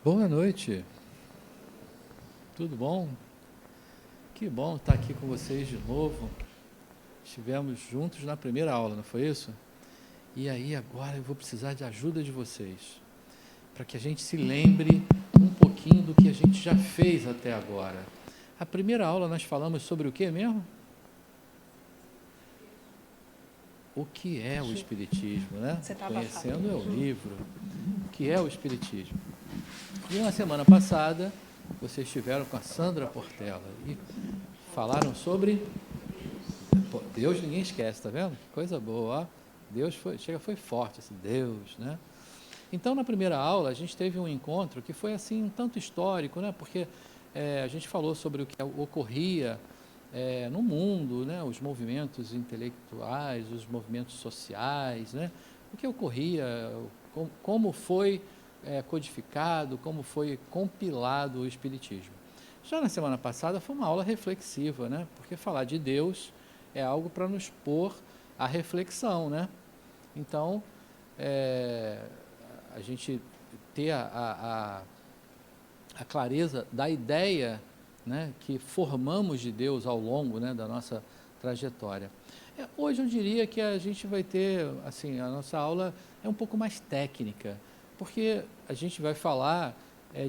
Boa noite, tudo bom? Que bom estar aqui com vocês de novo. Estivemos juntos na primeira aula, não foi isso? E aí agora eu vou precisar de ajuda de vocês, para que a gente se lembre um pouquinho do que a gente já fez até agora. A primeira aula nós falamos sobre o que mesmo? O que é o Espiritismo, né? Você estava Conhecendo é o falando. livro. O que é o Espiritismo? E na semana passada, vocês estiveram com a Sandra Portela e falaram sobre... Pô, Deus ninguém esquece, tá vendo? Que coisa boa, ó. Deus foi forte, assim, Deus, né? Então, na primeira aula, a gente teve um encontro que foi, assim, um tanto histórico, né? Porque a gente falou sobre o que ocorria no mundo, né? Os movimentos intelectuais, os movimentos sociais, né? O que ocorria, como foi codificado, como foi compilado o Espiritismo. Já na semana passada foi uma aula reflexiva, né? Porque falar de Deus é algo para nos pôr à reflexão, né? Então, a gente ter a clareza da ideia, né, que formamos de Deus ao longo, né, da nossa trajetória. Hoje eu diria que a gente vai ter, assim, a nossa aula é um pouco mais técnica, porque a gente vai falar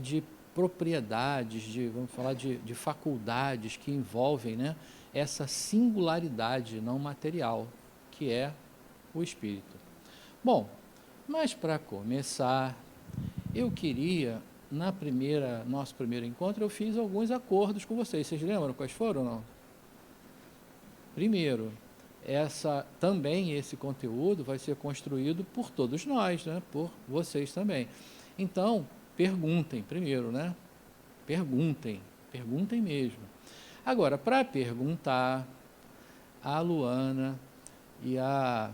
de propriedades, vamos falar de faculdades que envolvem, né, essa singularidade não material, que é o espírito. Bom, mas para começar, eu queria, nosso primeiro encontro, eu fiz alguns acordos com vocês. Vocês lembram quais foram, não? Primeiro, também esse conteúdo vai ser construído por todos nós, né? Por vocês também. Então, perguntem primeiro, né? Perguntem mesmo. Agora, para perguntar, a Luana e a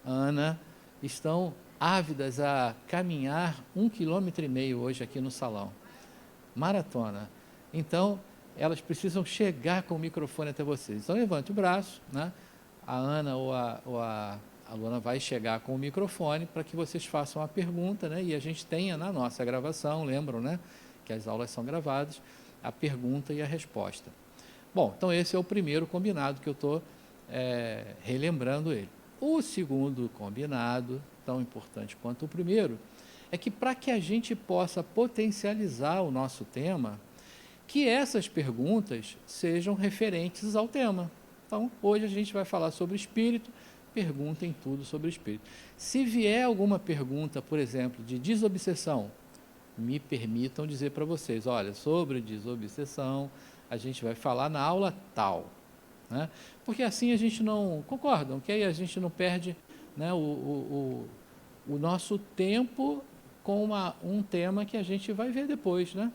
Ana estão ávidas a caminhar 1,5 km hoje aqui no salão. Maratona. Então, elas precisam chegar com o microfone até vocês. Então, levante o braço, né? A Ana ou a Luana vai chegar com o microfone para que vocês façam a pergunta, né? E a gente tenha na nossa gravação, lembram, né? Que as aulas são gravadas, a pergunta e a resposta. Bom, então esse é o primeiro combinado que eu estou relembrando ele. O segundo combinado, tão importante quanto o primeiro, é que para que a gente possa potencializar o nosso tema, que essas perguntas sejam referentes ao tema. Então, hoje a gente vai falar sobre espírito, perguntem tudo sobre espírito. Se vier alguma pergunta, por exemplo, de desobsessão, me permitam dizer para vocês, olha, sobre desobsessão, a gente vai falar na aula tal, né? Porque assim a gente não, concordam, que aí a gente não perde, né, o nosso tempo com um tema que a gente vai ver depois, né?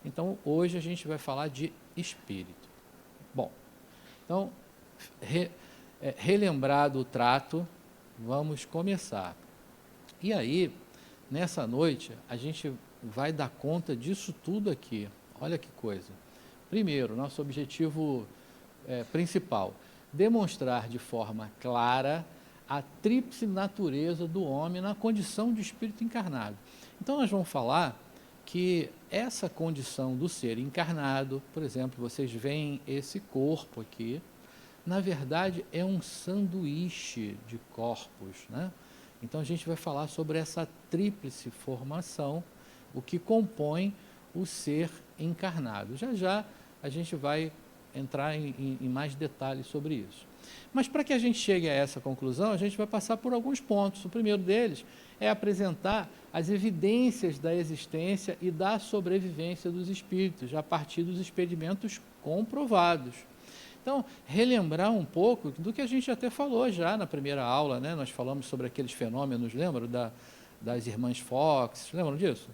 Então, hoje a gente vai falar de espírito. Bom, então, relembrado o trato, vamos começar. E aí, nessa noite, a gente vai dar conta disso tudo aqui. Olha que coisa. Primeiro, nosso objetivo principal, demonstrar de forma clara a tríplice natureza do homem na condição de espírito encarnado. Então, nós vamos falar que essa condição do ser encarnado, por exemplo, vocês veem esse corpo aqui, na verdade é um sanduíche de corpos, né? Então a gente vai falar sobre essa tríplice formação, o que compõe o ser encarnado. Já já a gente vai entrar em mais detalhes sobre isso. Mas para que a gente chegue a essa conclusão, a gente vai passar por alguns pontos. O primeiro deles é apresentar as evidências da existência e da sobrevivência dos espíritos, a partir dos experimentos comprovados. Então, relembrar um pouco do que a gente até falou já na primeira aula, né? Nós falamos sobre aqueles fenômenos, lembram? Das irmãs Fox, lembram disso?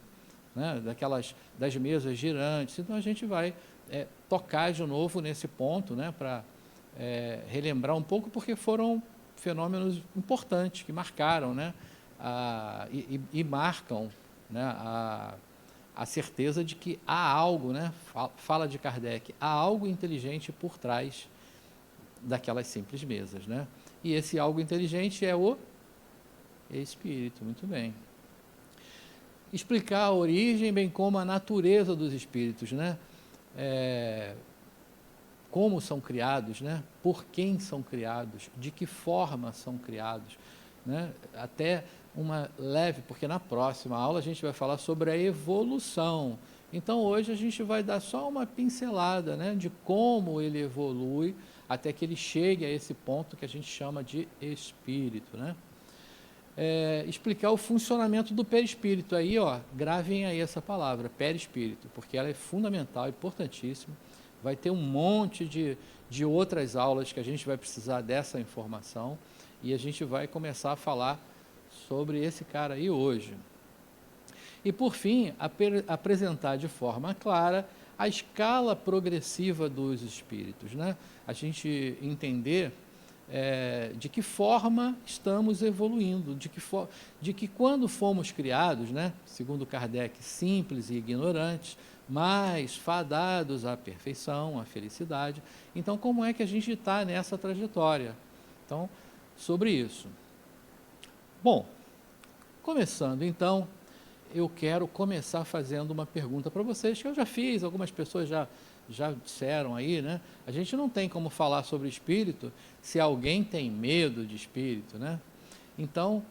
Né? Das mesas girantes. Então, a gente vai tocar de novo nesse ponto, né? Para relembrar um pouco, porque foram fenômenos importantes que marcaram, né? E marcam, né? A certeza de que há algo, né? Fala de Kardec, há algo inteligente por trás daquelas simples mesas, né? E esse algo inteligente é o espírito, muito bem. explicar a origem, bem como a natureza dos espíritos, né? Como são criados, né? Por quem são criados, de que forma são criados, né? Até uma leve, porque na próxima aula a gente vai falar sobre a evolução. Então hoje a gente vai dar só uma pincelada, né, de como ele evolui até que ele chegue a esse ponto que a gente chama de espírito, né? Explicar o funcionamento do perispírito. Aí, ó, gravem aí essa palavra, perispírito, porque ela é fundamental, importantíssima. Vai ter um monte de outras aulas que a gente vai precisar dessa informação e a gente vai começar a falar sobre esse cara aí hoje. E, por fim, apresentar de forma clara a escala progressiva dos espíritos, né? A gente entender de que forma estamos evoluindo, de que quando fomos criados, né, segundo Kardec, simples e ignorantes, mas fadados à perfeição, à felicidade. Então, como é que a gente está nessa trajetória? Então, sobre isso. Bom, começando então, eu quero começar fazendo uma pergunta para vocês, que eu já fiz, algumas pessoas já disseram aí, né? A gente não tem como falar sobre espírito se alguém tem medo de espírito, né? Então,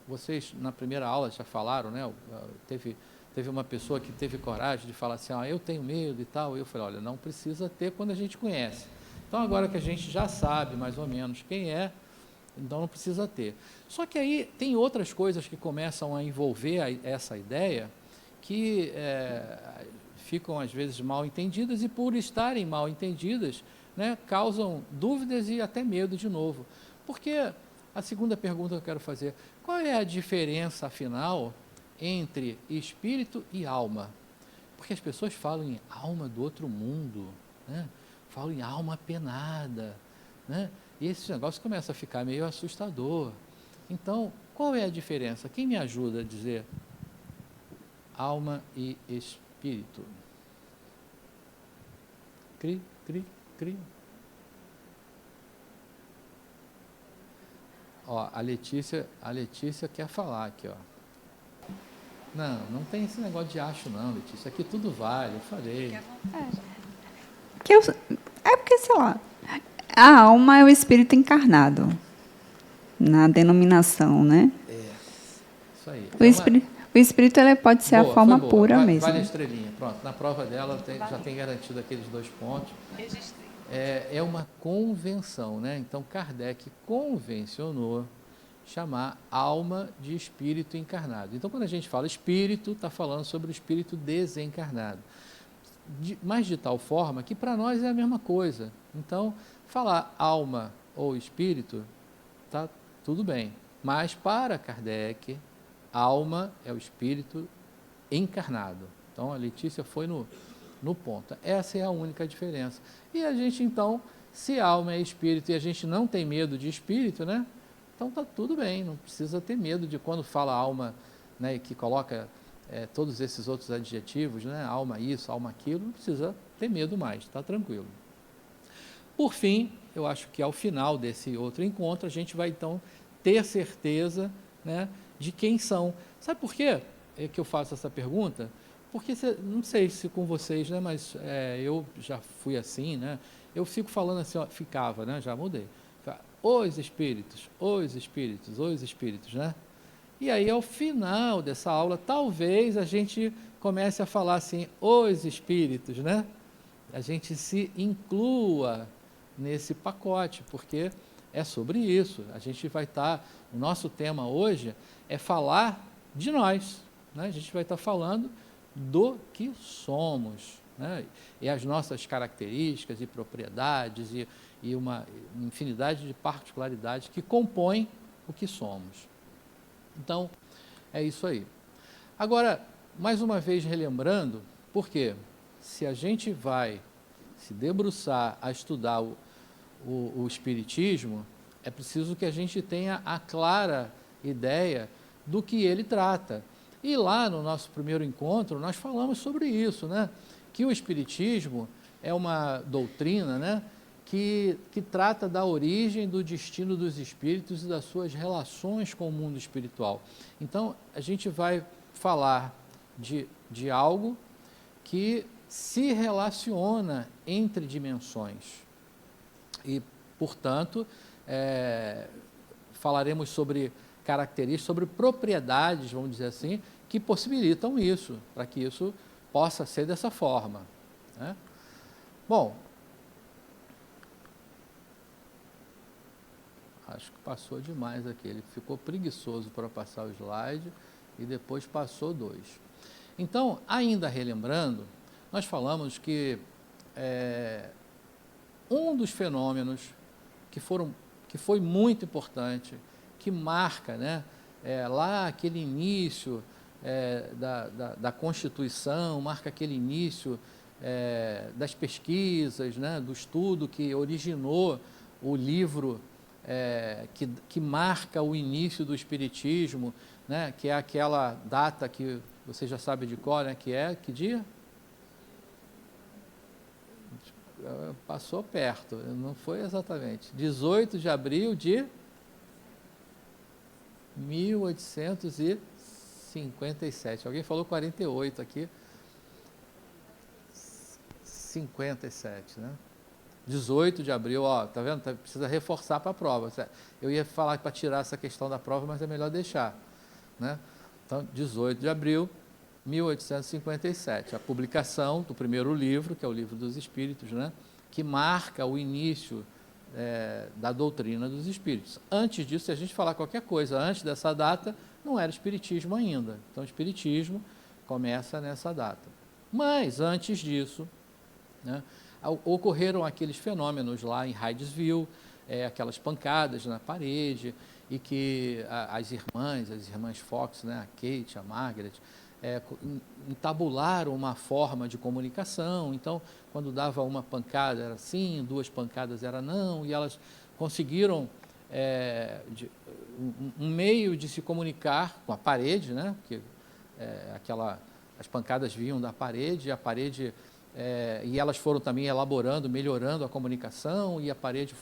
vocês na primeira aula já falaram, né? Teve uma pessoa que teve coragem de falar assim, eu tenho medo e tal. Eu falei, olha, não precisa ter quando a gente conhece. Então, agora que a gente já sabe mais ou menos quem é, então não precisa ter. Só que aí tem outras coisas que começam a envolver essa ideia que ficam às vezes mal entendidas e por estarem mal entendidas, né, causam dúvidas e até medo de novo. Porque a segunda pergunta que eu quero fazer, qual é a diferença afinal entre espírito e alma? Porque as pessoas falam em alma do outro mundo, né? Falam em alma penada, né? E esse negócio começa a ficar meio assustador. Então, qual é a diferença? Quem me ajuda a dizer alma e espírito? Cri, cri, cri. Ó, a Letícia quer falar aqui, ó. Não tem esse negócio de acho não, Letícia. Aqui tudo vale, eu falei. Porque, sei lá, a alma é o espírito encarnado, na denominação, né? Isso aí. O espírito ele pode ser boa, a forma pura mesmo. Vale a estrelinha, pronto. Na prova dela já tem garantido aqueles 2 pontos. É uma convenção, né? Então Kardec convencionou chamar alma de espírito encarnado. Então, quando a gente fala espírito, está falando sobre o espírito desencarnado. Mas de tal forma que para nós é a mesma coisa. Então, falar alma ou espírito, tá tudo bem. Mas para Kardec, alma é o espírito encarnado. Então, a Letícia foi no ponto. Essa é a única diferença. E a gente, então, se alma é espírito e a gente não tem medo de espírito, né? Então está tudo bem, não precisa ter medo de quando fala alma, né, que coloca todos esses outros adjetivos, né, alma isso, alma aquilo, não precisa ter medo mais, está tranquilo. Por fim, eu acho que ao final desse outro encontro, a gente vai então ter certeza, né, de quem são. Sabe por quê que eu faço essa pergunta? Porque, não sei se com vocês, né, mas eu já fui assim, né, eu fico falando assim, ó, ficava, né, já mudei. Os espíritos, os espíritos, os espíritos, né? E aí, ao final dessa aula, talvez a gente comece a falar assim, os espíritos, né? A gente se inclua nesse pacote, porque é sobre isso. A gente vai estar, o nosso tema hoje é falar de nós, né? A gente vai estar falando do que somos, né? E as nossas características e propriedades e uma infinidade de particularidades que compõem o que somos. Então, é isso aí. Agora, mais uma vez relembrando, porque se a gente vai se debruçar a estudar o Espiritismo, é preciso que a gente tenha a clara ideia do que ele trata. E lá no nosso primeiro encontro, nós falamos sobre isso, né? Que o Espiritismo é uma doutrina, né, que trata da origem, do destino dos espíritos e das suas relações com o mundo espiritual. Então, a gente vai falar de algo que se relaciona entre dimensões. E, portanto, falaremos sobre características, sobre propriedades, vamos dizer assim, que possibilitam isso, para que isso possa ser dessa forma, né? Bom, acho que passou demais aqui, ele ficou preguiçoso para passar o slide e depois passou 2. Então, ainda relembrando, nós falamos que um dos fenômenos que foi muito importante, que marca, né, lá aquele início da Constituição, marca aquele início das pesquisas, né, do estudo que originou o livro que marca o início do Espiritismo, né, que é aquela data que você já sabe de cor, né, que dia? Passou perto, não foi exatamente. 18 de abril de 1857. Alguém falou 48 aqui. 57, né? 18 de abril, ó, tá vendo? Precisa reforçar para a prova. Eu ia falar para tirar essa questão da prova, mas é melhor deixar, né? Então, 18 de abril, 1857, a publicação do primeiro livro, que é o Livro dos Espíritos, né? Que marca o início da doutrina dos espíritos. Antes disso, se a gente falar qualquer coisa antes dessa data, não era espiritismo ainda. Então, o espiritismo começa nessa data. Mas, antes disso, né, ocorreram aqueles fenômenos lá em Hydesville, aquelas pancadas na parede, e que as irmãs Fox, né, a Kate, a Margaret, entabularam uma forma de comunicação. Então, quando dava uma pancada era sim, 2 pancadas era não, e elas conseguiram um meio de se comunicar com a parede, né? Porque as pancadas vinham da parede, e a parede e elas foram também elaborando, melhorando a comunicação, e a parede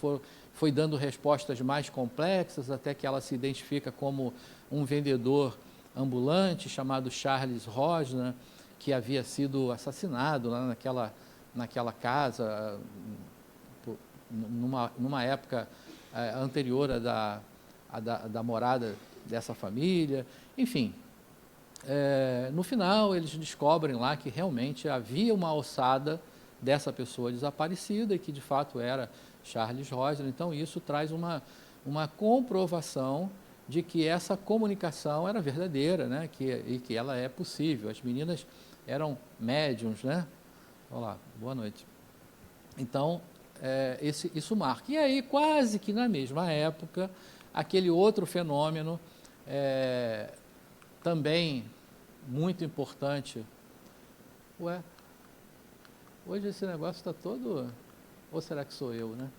foi dando respostas mais complexas, até que ela se identifica como um vendedor ambulante chamado Charles Rosner, que havia sido assassinado lá naquela casa, numa época anterior da morada dessa família. Enfim, no final eles descobrem lá que realmente havia uma ossada dessa pessoa desaparecida e que de fato era Charles Rosner. Então isso traz uma comprovação de que essa comunicação era verdadeira, né? E que ela é possível. As meninas eram médiums, né? Olá, boa noite. Então, isso marca. E aí, quase que na mesma época, aquele outro fenômeno, também muito importante. Ué, hoje esse negócio está todo... Ou será que sou eu, né?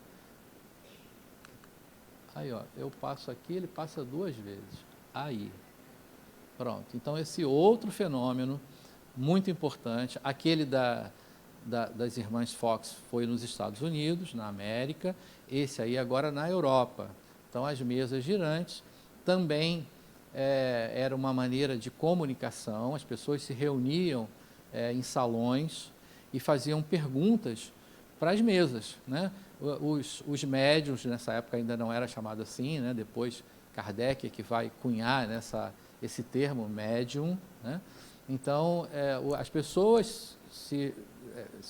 Aí, ó, eu passo aqui, ele passa 2 vezes. Aí. Pronto. Então, esse outro fenômeno muito importante, aquele das irmãs Fox foi nos Estados Unidos, na América, esse aí agora na Europa. Então, as mesas girantes também era uma maneira de comunicação, as pessoas se reuniam em salões e faziam perguntas para as mesas, né? Os médiuns, nessa época ainda não era chamado assim, né? Depois Kardec é que vai cunhar esse termo, médium, né? Então, as pessoas se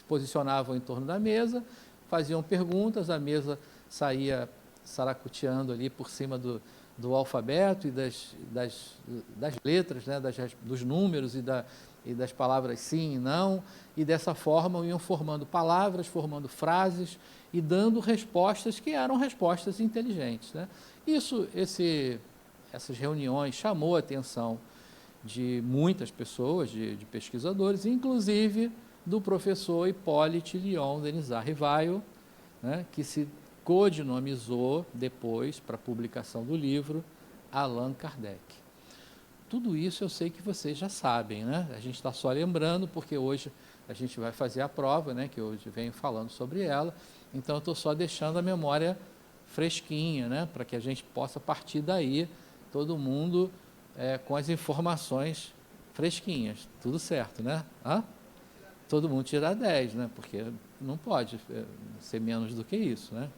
posicionavam em torno da mesa, faziam perguntas, a mesa saía saracoteando ali por cima do alfabeto e das letras, né? Dos números e das palavras sim e não, e dessa forma iam formando palavras, formando frases e dando respostas que eram respostas inteligentes, né? Essas reuniões chamou a atenção de muitas pessoas, de pesquisadores, inclusive do professor Hippolyte Léon Denisard Rivail, né, que se codinamizou depois, para a publicação do livro, Allan Kardec. Tudo isso eu sei que vocês já sabem, né? A gente está só lembrando, porque hoje a gente vai fazer a prova, né, que hoje venho falando sobre ela. Então, eu estou só deixando a memória fresquinha, né? Para que a gente possa partir daí, todo mundo com as informações fresquinhas. Tudo certo, né? Hã? Todo mundo tirar 10, né? Porque não pode ser menos do que isso, né?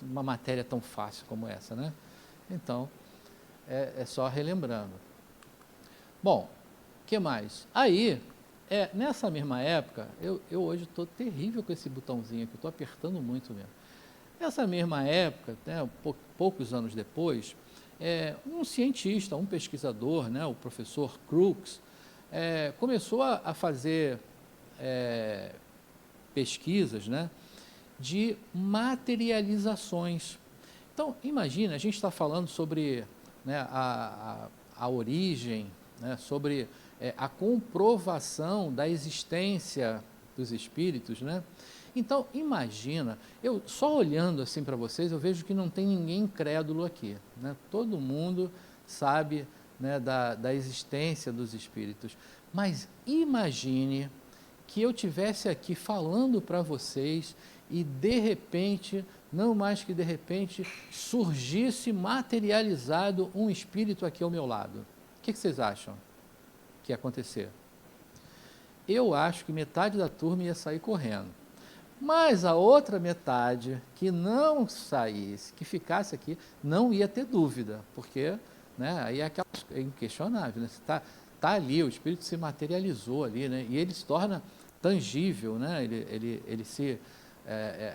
Uma matéria tão fácil como essa, né? Então, é só relembrando. Bom, o que mais? Aí, nessa mesma época, eu hoje estou terrível com esse botãozinho aqui, estou apertando muito mesmo. Nessa mesma época, né, poucos anos depois, um cientista, um pesquisador, né, o professor Crookes, começou a fazer pesquisas, né, de materializações. Então, imagina, a gente está falando sobre, né, a origem, né, sobre a comprovação da existência dos espíritos, né? Então, imagina, eu só olhando assim para vocês, eu vejo que não tem ninguém incrédulo aqui, né? Todo mundo sabe, né, da existência dos espíritos, mas imagine que eu tivesse aqui falando para vocês e de repente, não mais que de repente, surgisse materializado um espírito aqui ao meu lado. O que vocês acham que ia acontecer? Eu acho que metade da turma ia sair correndo. Mas a outra metade que não saísse, que ficasse aqui, não ia ter dúvida, porque, né, aí é inquestionável, né? Tá ali, o espírito se materializou ali, né? E ele se torna tangível, né?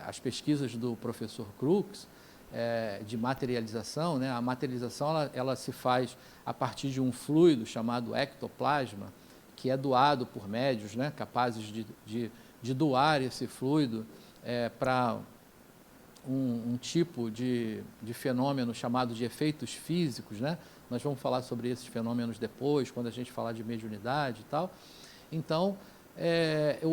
As pesquisas do professor Crookes, de materialização, né? A materialização ela se faz a partir de um fluido chamado ectoplasma, que é doado por médiuns, né, capazes de doar esse fluido para um tipo de fenômeno chamado de efeitos físicos, né? Nós vamos falar sobre esses fenômenos depois, quando a gente falar de mediunidade e tal. Então,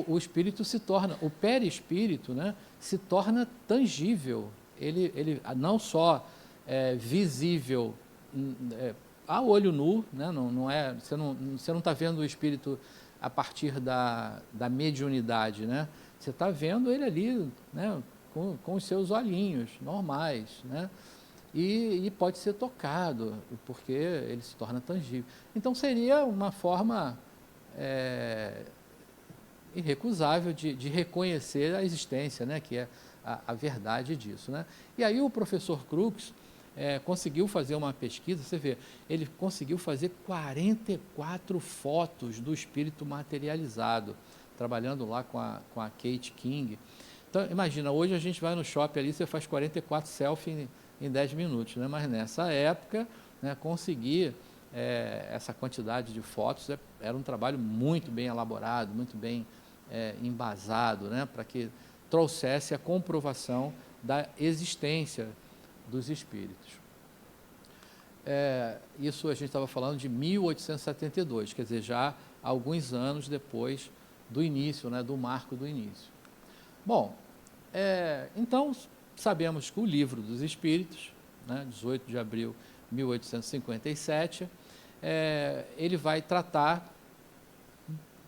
o espírito se torna, o perispírito, né, se torna tangível. Ele não só visível a olho nu, né? Você não está vendo o espírito a partir da mediunidade, né? Você está vendo ele ali, né, com os seus olhinhos normais, né? E pode ser tocado, porque ele se torna tangível. Então, seria uma forma irrecusável de reconhecer a existência, né, que é a verdade disso, né? E aí o professor Crookes conseguiu fazer uma pesquisa, você vê, ele conseguiu fazer 44 fotos do espírito materializado, trabalhando lá com a Kate King. Então, imagina, hoje a gente vai no shopping ali, você faz 44 selfies em 10 minutos, né? Mas nessa época, né, conseguir essa quantidade de fotos era um trabalho muito bem elaborado, muito bem embasado, né, para que trouxesse a comprovação da existência dos espíritos. Isso a gente estava falando de 1872, quer dizer, já alguns anos depois do início, né, do marco do início. Bom, então sabemos que o Livro dos Espíritos, né, 18 de abril de 1857, ele vai tratar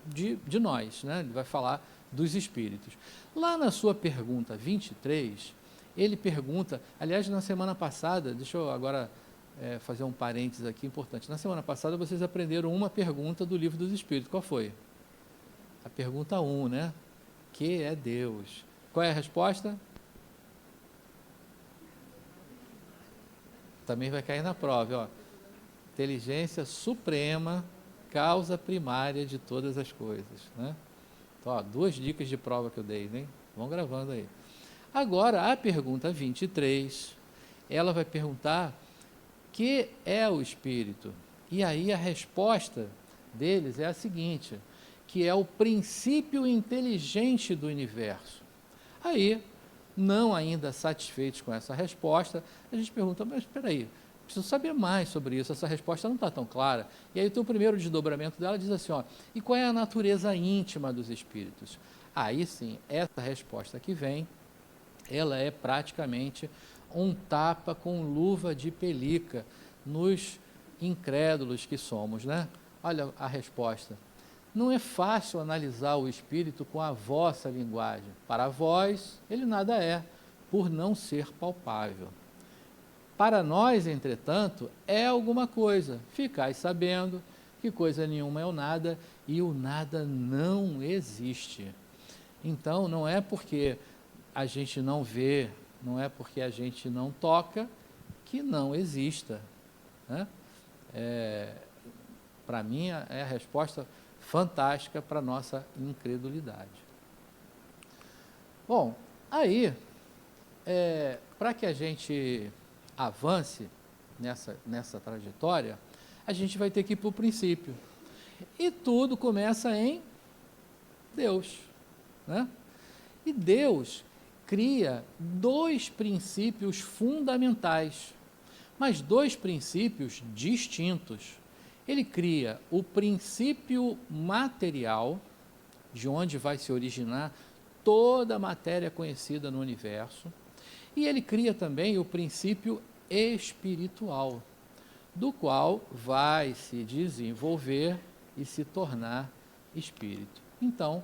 de nós, né? Ele vai falar dos espíritos. Lá na sua pergunta 23, ele pergunta, aliás, na semana passada, deixa eu agora fazer um parênteses aqui importante. Na semana passada vocês aprenderam uma pergunta do Livro dos Espíritos. Qual foi? A pergunta 1, né? Que é Deus? Qual é a resposta? Também vai cair na prova, ó. Inteligência suprema, causa primária de todas as coisas, né? Então, ó, 2 dicas de prova que eu dei, né? Vão gravando aí. Agora, a pergunta 23, ela vai perguntar que é o espírito. E aí a resposta deles é a seguinte, que é o princípio inteligente do universo. Aí, não ainda satisfeitos com essa resposta, a gente pergunta, mas espera aí, preciso saber mais sobre isso, essa resposta não está tão clara. E aí o primeiro desdobramento dela diz assim, ó, e qual é a natureza íntima dos espíritos? Aí sim, essa resposta que vem, ela é praticamente um tapa com luva de pelica nos incrédulos que somos, né? Olha a resposta. não é fácil analisar o espírito com a vossa linguagem. Para vós, ele nada é, por não ser palpável. Para nós, entretanto, é alguma coisa. Ficais sabendo que coisa nenhuma é o nada, e o nada não existe. Então, não é porque a gente não vê, não é porque a gente não toca, que não exista, né? Para mim, é a resposta fantástica para a nossa incredulidade. Bom, aí, para que a gente avance nessa trajetória, a gente vai ter que ir para o princípio. E tudo começa em Deus, né? E Deus cria dois princípios fundamentais, mas dois princípios distintos. Ele cria o princípio material, de onde vai se originar toda a matéria conhecida no universo, e ele cria também o princípio espiritual, do qual vai se desenvolver e se tornar espírito. Então,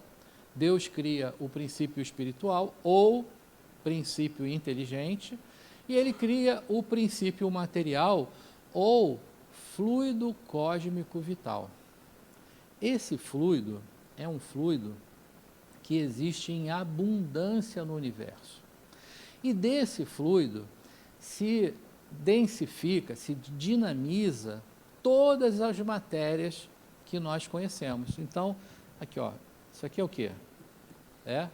Deus cria o princípio espiritual ou princípio inteligente, e ele cria o princípio material ou fluido cósmico vital. Esse fluido é um fluido que existe em abundância no universo. E desse fluido se densifica, se dinamiza todas as matérias que nós conhecemos. Então, aqui, ó, isso aqui é o quê? É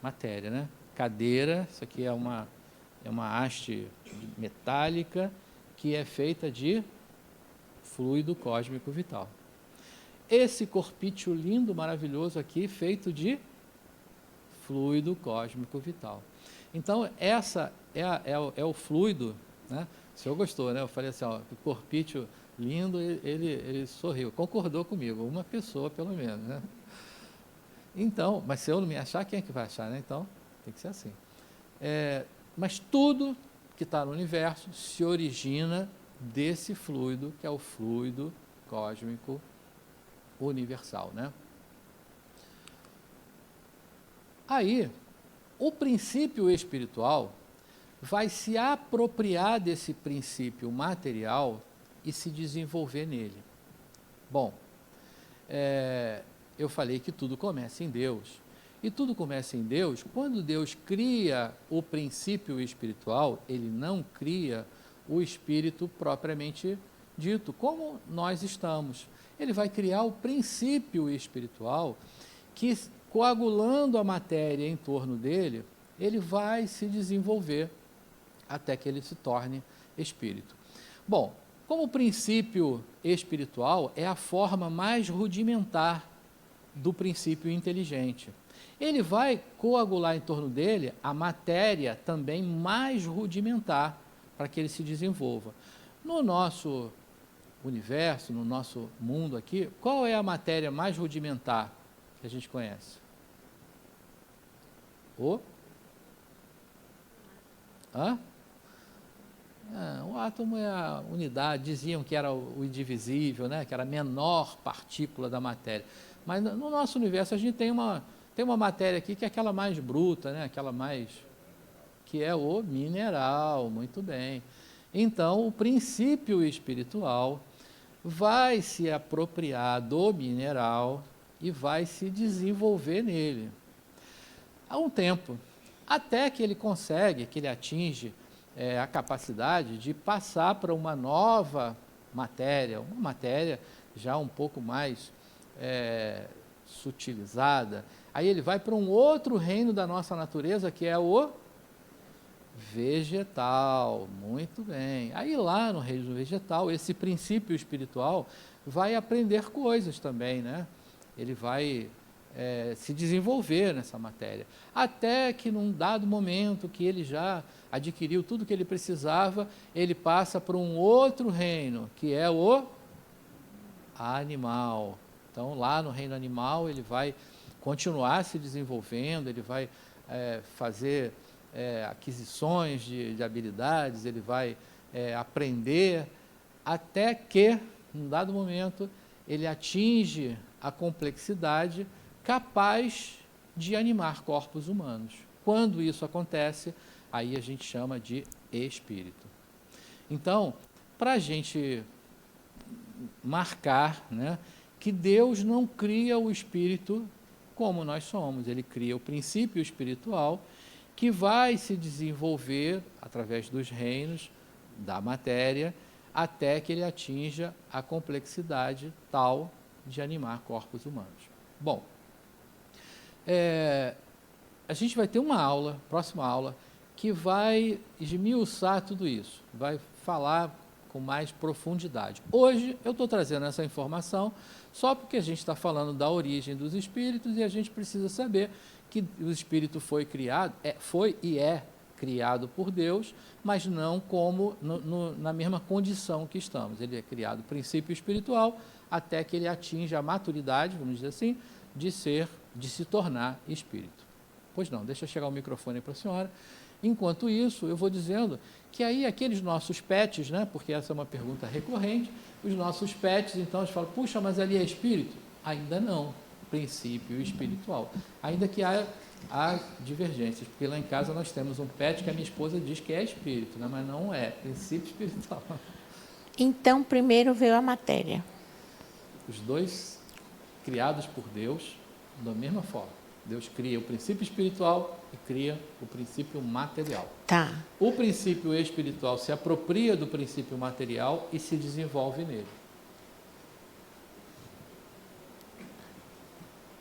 matéria, né? Cadeira, isso aqui é uma haste metálica que é feita de fluido cósmico vital. Esse corpício lindo, maravilhoso aqui, feito de fluido cósmico vital. Então, essa é o fluido, né? O senhor gostou, né? Eu falei assim, ó, o corpício lindo, ele sorriu, concordou comigo, uma pessoa pelo menos, né? Então, mas se eu não me achar, quem é que vai achar, né? Então, tem que ser assim. Mas tudo que está no universo se origina desse fluido, que é o fluido cósmico universal, né? Aí, o princípio espiritual vai se apropriar desse princípio material e se desenvolver nele. Bom, eu falei que tudo começa em Deus. E tudo começa em Deus. Quando Deus cria o princípio espiritual, ele não cria o espírito propriamente dito, como nós estamos. Ele vai criar o princípio espiritual que, coagulando a matéria em torno dele, ele vai se desenvolver até que ele se torne espírito. Bom, como o princípio espiritual é a forma mais rudimentar do princípio inteligente, ele vai coagular em torno dele a matéria também mais rudimentar para que ele se desenvolva. No nosso universo, no nosso mundo aqui, qual é a matéria mais rudimentar que a gente conhece? O átomo é a unidade, diziam que era o indivisível, né? Que era a menor partícula da matéria. Mas no nosso universo a gente tem uma matéria aqui que é aquela mais bruta, né? Aquela mais, que é o mineral, muito bem. Então, o princípio espiritual vai se apropriar do mineral e vai se desenvolver nele. Há um tempo, até que ele consegue, que ele atinge a capacidade de passar para uma nova matéria, uma matéria já um pouco mais sutilizada. Aí ele vai para um outro reino da nossa natureza, que é o vegetal. Muito bem. Aí lá no reino vegetal, esse princípio espiritual vai aprender coisas também, né? Ele vai se desenvolver nessa matéria, até que num dado momento que ele já adquiriu tudo que ele precisava, ele passa para um outro reino, que é o animal. Então, lá no reino animal, ele vai continuar se desenvolvendo, ele vai fazer aquisições de habilidades, ele vai aprender, até que, num dado momento, ele atinge a complexidade capaz de animar corpos humanos. Quando isso acontece, aí a gente chama de espírito. Então, para a gente marcar, né, que Deus não cria o espírito como nós somos, ele cria o princípio espiritual que vai se desenvolver através dos reinos da matéria até que ele atinja a complexidade tal de animar corpos humanos. Bom, a gente vai ter uma aula, próxima aula, que vai esmiuçar tudo isso, vai falar com mais profundidade. Hoje eu estou trazendo essa informação só porque a gente está falando da origem dos espíritos e a gente precisa saber que o espírito foi criado, foi e é criado por Deus, mas não como na mesma condição que estamos. Ele é criado princípio espiritual até que ele atinja a maturidade, vamos dizer assim, de se tornar espírito. Pois não, deixa eu chegar o microfone para a senhora. Enquanto isso, eu vou dizendo que aí aqueles nossos pets, né, porque essa é uma pergunta recorrente, os nossos pets, então, eles falam, puxa, mas ali é espírito? Ainda não, princípio espiritual. Ainda que há divergências, porque lá em casa nós temos um pet que a minha esposa diz que é espírito, né, mas não é, princípio espiritual. Então, primeiro veio a matéria. Os dois criados por Deus da mesma forma. Deus cria o princípio espiritual e cria o princípio material. Tá. O princípio espiritual se apropria do princípio material e se desenvolve nele.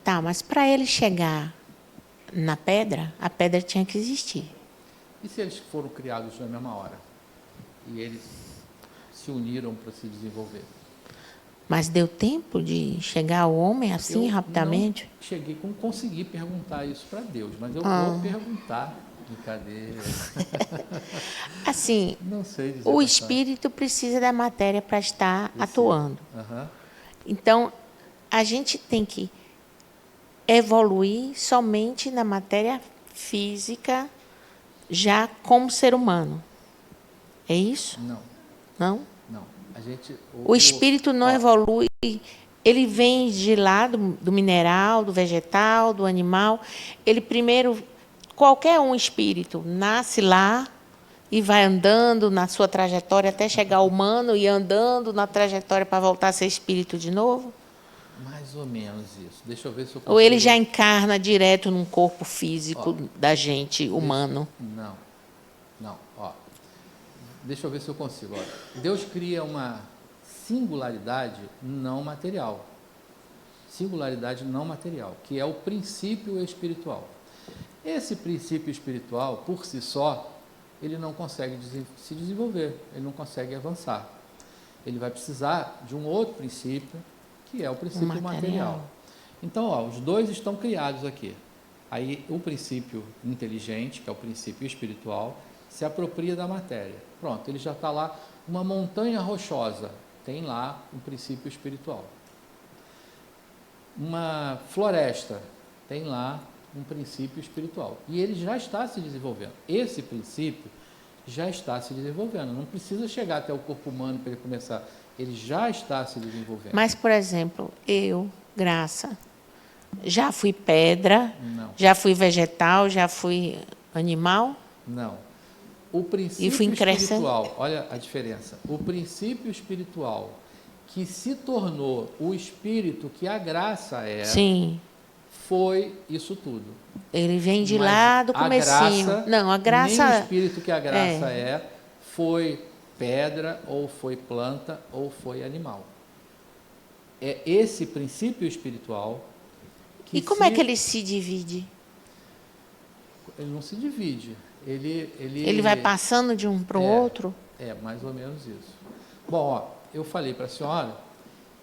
Tá, mas para ele chegar na pedra, a pedra tinha que existir. E se eles foram criados na mesma hora? E eles se uniram para se desenvolver? Mas deu tempo de chegar ao homem assim, rapidamente? Não consegui perguntar isso para Deus, mas eu vou perguntar. Brincadeira. Assim, não sei dizer o espírito precisa da matéria para estar atuando. Uhum. Então, a gente tem que evoluir somente na matéria física, já como ser humano. É isso? Não. Não? Não. O espírito não evolui, ele vem de lá do mineral, do vegetal, do animal. Ele primeiro, qualquer um espírito, nasce lá e vai andando na sua trajetória até chegar ao humano e andando na trajetória para voltar a ser espírito de novo? Mais ou menos isso. Deixa eu ver se eu consigo... Ou ele já encarna direto num corpo físico da gente, humano? Não. Ó, deixa eu ver se eu consigo. Ó. Deus cria uma singularidade não material. Singularidade não material, que é o princípio espiritual. Esse princípio espiritual, por si só, ele não consegue se desenvolver, ele não consegue avançar. Ele vai precisar de um outro princípio, que é o princípio material. Então, ó, os dois estão criados aqui. Aí, o princípio inteligente, que é o princípio espiritual, se apropria da matéria. Pronto, ele já está lá. Uma montanha rochosa, tem lá um princípio espiritual. Uma floresta, tem lá um princípio espiritual. E ele já está se desenvolvendo. Esse princípio já está se desenvolvendo. Não precisa chegar até o corpo humano para ele começar. Ele já está se desenvolvendo. Mas, por exemplo, eu, Graça, já fui pedra, Não. já fui vegetal, já fui animal? Não. O princípio espiritual, olha a diferença. O princípio espiritual que se tornou o espírito que a graça é, sim, foi isso tudo. Ele vem de Mas lá do comecinho. Graça, não, a graça... nem o espírito que a graça foi pedra, ou foi planta, ou foi animal. É esse princípio espiritual que... E como é que ele se divide? Ele não se divide. Ele vai passando de um para o outro? É, mais ou menos isso. Bom, ó, eu falei para a senhora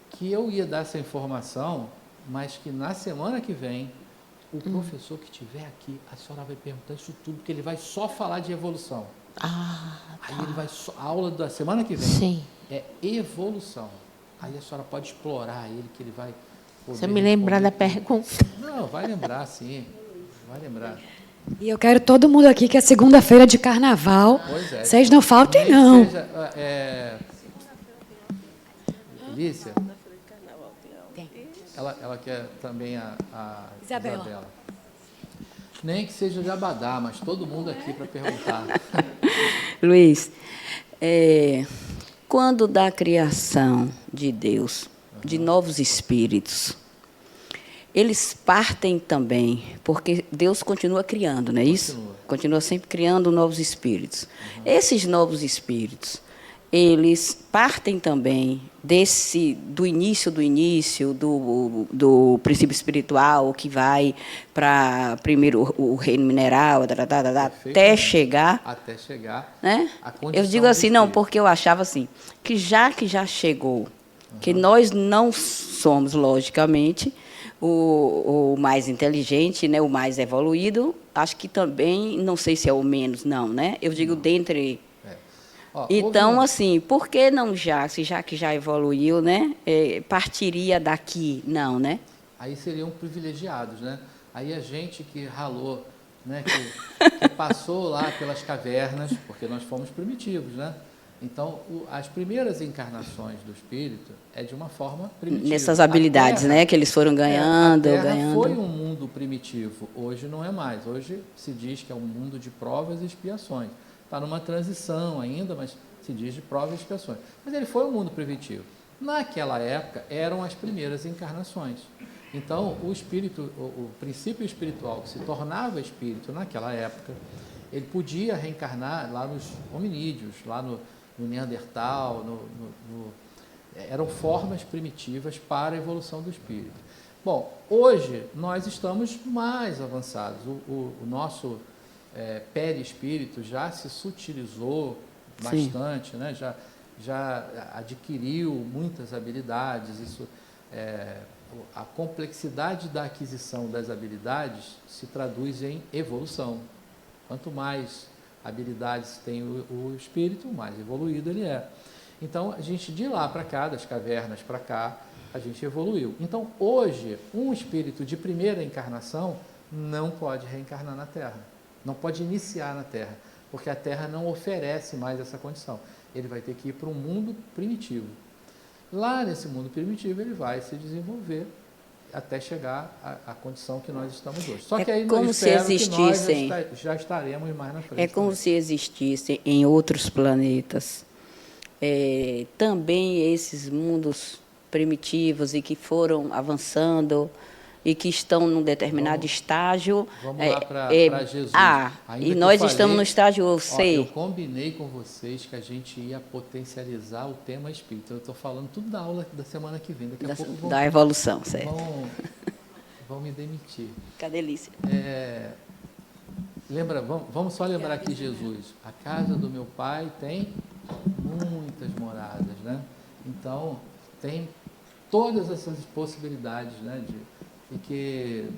que eu ia dar essa informação, mas que na semana que vem, o professor que estiver aqui, a senhora vai perguntar isso tudo, porque ele vai só falar de evolução. Ah, tá. Aí ele vai a aula da semana que vem sim, é evolução. Aí a senhora pode explorar ele, que ele vai poder... Você me lembrar da pergunta. Não, vai lembrar, sim. Vai lembrar. E eu quero todo mundo aqui, que é segunda-feira de carnaval. Pois é. Vocês não faltem, Nem não. Lícia, Ela quer também a Isabela. Nem que seja de Abadá, mas todo mundo aqui para perguntar. Luiz, quando da criação de Deus, de novos espíritos, eles partem também, porque Deus continua criando, não é isso? Continua sempre criando novos espíritos. Esses novos espíritos, eles partem também do início do princípio espiritual, que vai para primeiro o reino mineral, até chegar. Até chegar. Né? A condição Eu digo assim, do não, espírito. porque eu achava assim, que já chegou, que nós não somos, logicamente, o mais inteligente, né, o mais evoluído, acho que também, não sei se é o menos, não, né? Eu digo dentre... Ó, Então, assim, por que não que já evoluiu, né? Partiria daqui? Não, né? aí seriam privilegiados, né? Aí a gente que ralou, né? Que passou lá pelas cavernas, porque nós fomos primitivos, né? Então, as primeiras encarnações do espírito é de uma forma primitiva. Nessas habilidades, A Terra, né? Que eles foram ganhando, a Terra ganhando. foi um mundo primitivo, hoje não é mais. Hoje se diz que é um mundo de provas e expiações. Está numa transição ainda, mas se diz de provas e expiações. Mas ele foi um mundo primitivo. Naquela época, eram as primeiras encarnações. Então, o espírito, o princípio espiritual que se tornava espírito naquela época, ele podia reencarnar lá nos hominídeos, lá no Neandertal, eram formas primitivas para a evolução do espírito. Bom, hoje nós estamos mais avançados. O nosso perispírito já se sutilizou bastante, né? já adquiriu muitas habilidades. Isso, a complexidade da aquisição das habilidades se traduz em evolução. Quanto mais habilidades tem o espírito, mais evoluído ele é. Então, a gente de lá para cá, das cavernas para cá, a gente evoluiu. Então, hoje, um espírito de primeira encarnação não pode reencarnar na Terra, não pode iniciar na Terra, porque a Terra não oferece mais essa condição. Ele vai ter que ir para um mundo primitivo. Lá nesse mundo primitivo, ele vai se desenvolver até chegar à condição que nós estamos hoje. Só que aí como eu se espero existissem, que nós já estaremos mais na frente. É como se existissem em outros planetas também esses mundos primitivos e que foram avançando e que estão num determinado estágio. Vamos lá para Jesus. E nós estamos no estágio C. Eu combinei com vocês que a gente ia potencializar o tema espírito. Eu estou falando tudo da aula da semana que vem. Daqui a pouco da evolução, certo? Vão me demitir. Que delícia. Lembra, vamos só lembrar aqui Jesus. A casa do meu pai tem muitas moradas, né? Então, tem todas essas possibilidades, né? E que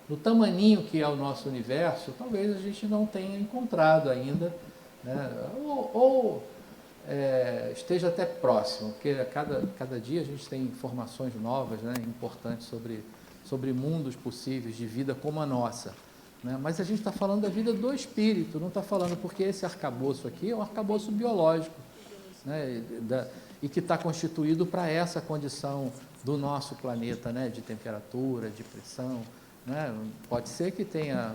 no tamaninho que é o nosso universo, talvez a gente não tenha encontrado ainda, né? ou esteja até próximo, porque a cada dia a gente tem informações novas, né? Importantes sobre mundos possíveis de vida como a nossa. Né? Mas a gente está falando da vida do espírito, não está falando porque esse arcabouço aqui é um arcabouço biológico, né? E que está constituído para essa condição do nosso planeta, né? De temperatura, de pressão. Né? Pode ser que tenha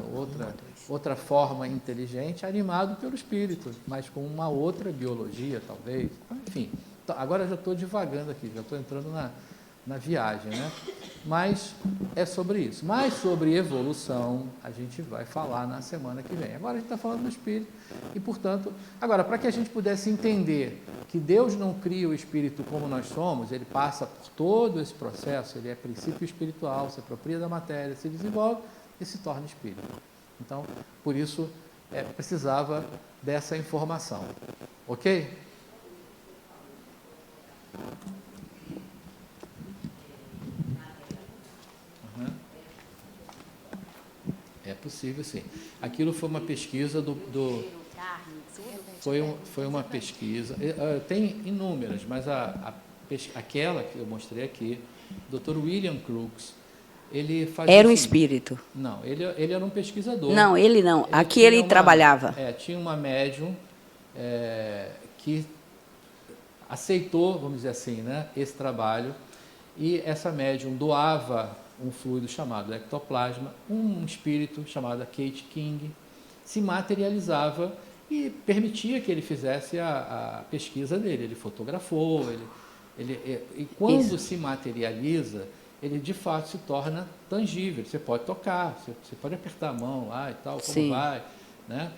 outra forma inteligente animado pelo espírito, mas com uma outra biologia, talvez. Enfim, agora já estou divagando aqui, já estou entrando na viagem, né? Mas é sobre isso. Mais sobre evolução a gente vai falar na semana que vem. Agora a gente está falando do espírito e, portanto, agora, para que a gente pudesse entender que Deus não cria o espírito como nós somos, ele passa por todo esse processo, ele é princípio espiritual, se apropria da matéria, se desenvolve e se torna espírito. Então, por isso, precisava dessa informação. Ok? É possível, sim. Aquilo foi uma pesquisa foi uma pesquisa. Tem inúmeras, mas aquela que eu mostrei aqui, Dr. William Crookes, ele fazia Era um espírito. Não, ele era um pesquisador. Não, ele não. Aqui ele trabalhava. Tinha uma médium que aceitou, vamos dizer assim, né, esse trabalho. e essa médium doava um fluido chamado ectoplasma, um espírito chamado Kate King se materializava e permitia que ele fizesse a pesquisa dele. Ele fotografou, e quando Isso. se materializa, ele de fato se torna tangível. Você pode tocar, você pode apertar a mão lá e tal, como Sim. vai, né?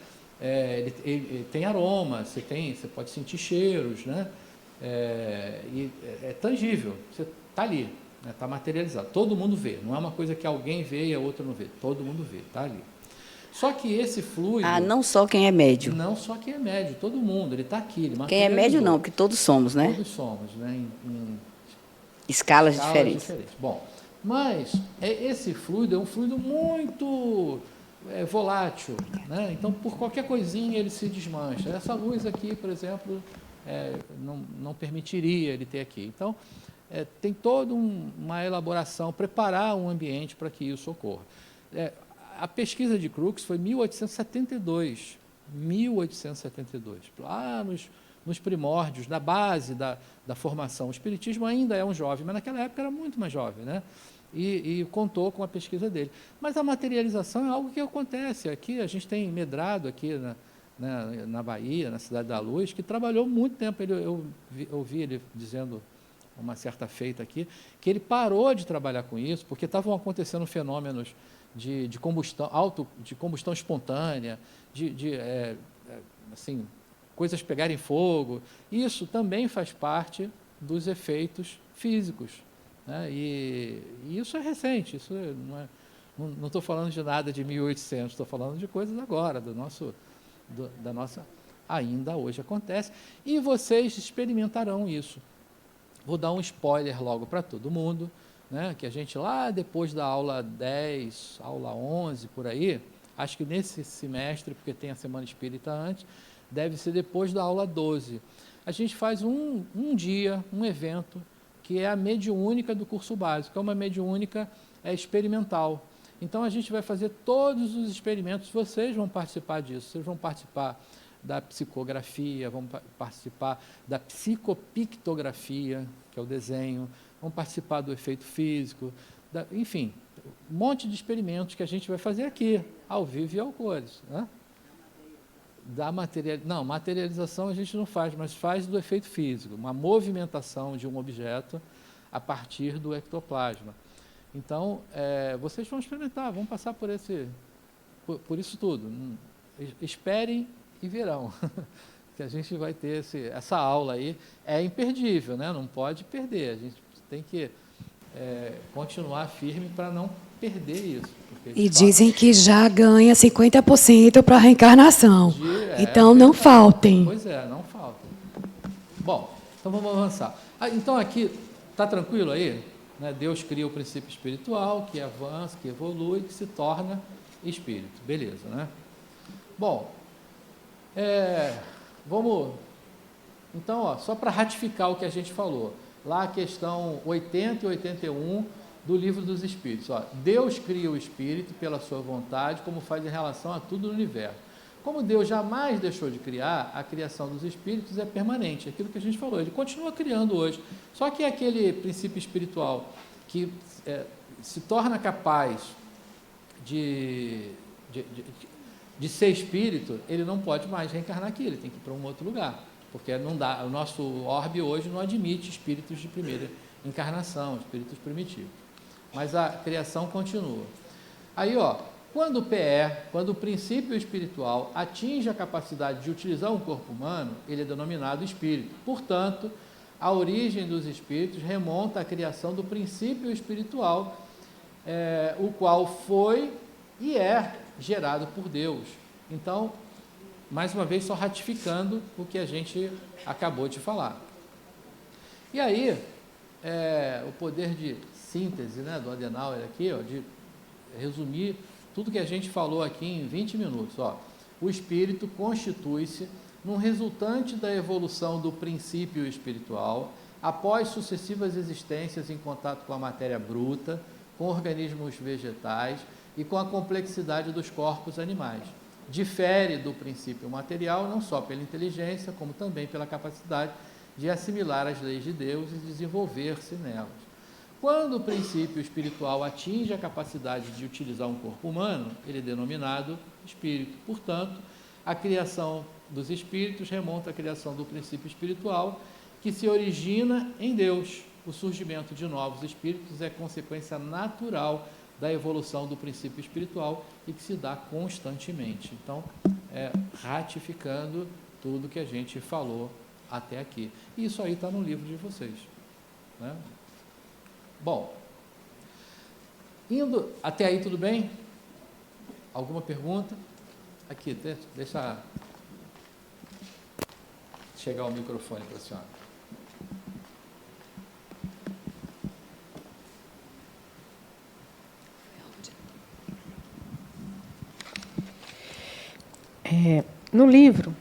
Ele tem aroma, você pode sentir cheiros, né? E é tangível, você está ali, está materializado. Todo mundo vê, não é uma coisa que alguém vê e a outra não vê. Todo mundo vê, está ali. Só que esse fluido... Não só quem é médio. Não só quem é médio, todo mundo, ele está aqui. Ele Quem é médio não, porque todos somos, né? Todos somos, né? Em Escalas escalas diferentes. Bom, mas esse fluido é um fluido muito volátil, né? Então, por qualquer coisinha ele se desmancha. Essa luz aqui, por exemplo, não permitiria ele ter aqui. Então, tem toda uma elaboração, preparar um ambiente para que isso ocorra. A pesquisa de Crookes foi em 1872, lá nos primórdios, na base da formação. O espiritismo ainda é um jovem, mas naquela época era muito mais jovem, né? E contou com a pesquisa dele. Mas a materialização é algo que acontece. Aqui a gente tem Medrado, aqui na Bahia, na Cidade da Luz, que trabalhou muito tempo. Eu ouvi ele dizendo, uma certa feita aqui, que ele parou de trabalhar com isso, porque estavam acontecendo fenômenos de combustão espontânea, assim, coisas pegarem fogo. Isso também faz parte dos efeitos físicos, né? E isso é recente, isso não estou falando de nada de 1800, estou falando de coisas agora, da nossa... Ainda hoje acontece, e vocês experimentarão isso. Vou dar um spoiler logo para todo mundo, né, que a gente lá depois da aula 10, aula 11, por aí, acho que nesse semestre, porque tem a Semana Espírita antes, deve ser depois da aula 12. A gente faz um dia, um evento, que é a mediúnica do curso básico, é uma mediúnica experimental. Então, a gente vai fazer todos os experimentos, vocês vão participar disso, vocês vão participar da psicografia, vão participar da psicopictografia, que é o desenho, vão participar do efeito físico, enfim, um monte de experimentos que a gente vai fazer aqui, ao vivo e ao cores, né? Não, materialização a gente não faz, mas faz do efeito físico, uma movimentação de um objeto a partir do ectoplasma. Então, vocês vão experimentar, vão passar por isso tudo. Esperem e verão, que a gente vai ter essa aula aí. É imperdível, né? Não pode perder, a gente tem que continuar firme para não perder isso. E dizem que já ganha 50% para a reencarnação. Então, não faltem. Pois é, não faltem. Bom, então vamos avançar. Então, aqui, está tranquilo aí? Né? Deus cria o princípio espiritual, que avança, que evolui, que se torna espírito. Beleza, né? Bom, vamos... Então, só para ratificar o que a gente falou, lá a questão 80 e 81 do Livro dos Espíritos. Deus cria o espírito pela sua vontade, como faz em relação a tudo no universo. Como Deus jamais deixou de criar, a criação dos espíritos é permanente, aquilo que a gente falou, ele continua criando hoje. Só que aquele princípio espiritual que se torna capaz de ser espírito, ele não pode mais reencarnar aqui, ele tem que ir para um outro lugar, porque não dá, o nosso orbe hoje não admite espíritos de primeira encarnação, espíritos primitivos. Mas a criação continua. Aí, quando o princípio espiritual atinge a capacidade de utilizar um corpo humano, ele é denominado espírito. Portanto, a origem dos espíritos remonta à criação do princípio espiritual, o qual foi e é gerado por Deus. Então, mais uma vez, só ratificando o que a gente acabou de falar. E aí, o poder de síntese, né, do Adenauer aqui, de resumir tudo que a gente falou aqui em 20 minutos. O espírito constitui-se num resultante da evolução do princípio espiritual após sucessivas existências em contato com a matéria bruta, com organismos vegetais e com a complexidade dos corpos animais. Difere do princípio material não só pela inteligência, como também pela capacidade de assimilar as leis de Deus e desenvolver-se nelas. Quando o princípio espiritual atinge a capacidade de utilizar um corpo humano, ele é denominado espírito. Portanto, a criação dos espíritos remonta à criação do princípio espiritual, que se origina em Deus. O surgimento de novos espíritos é consequência natural da evolução do princípio espiritual e que se dá constantemente. Então, ratificando tudo que a gente falou até aqui. E isso aí está no livro de vocês, né? Bom, indo até aí, tudo bem? Alguma pergunta? Aqui, deixa chegar o microfone para a senhora. No livro,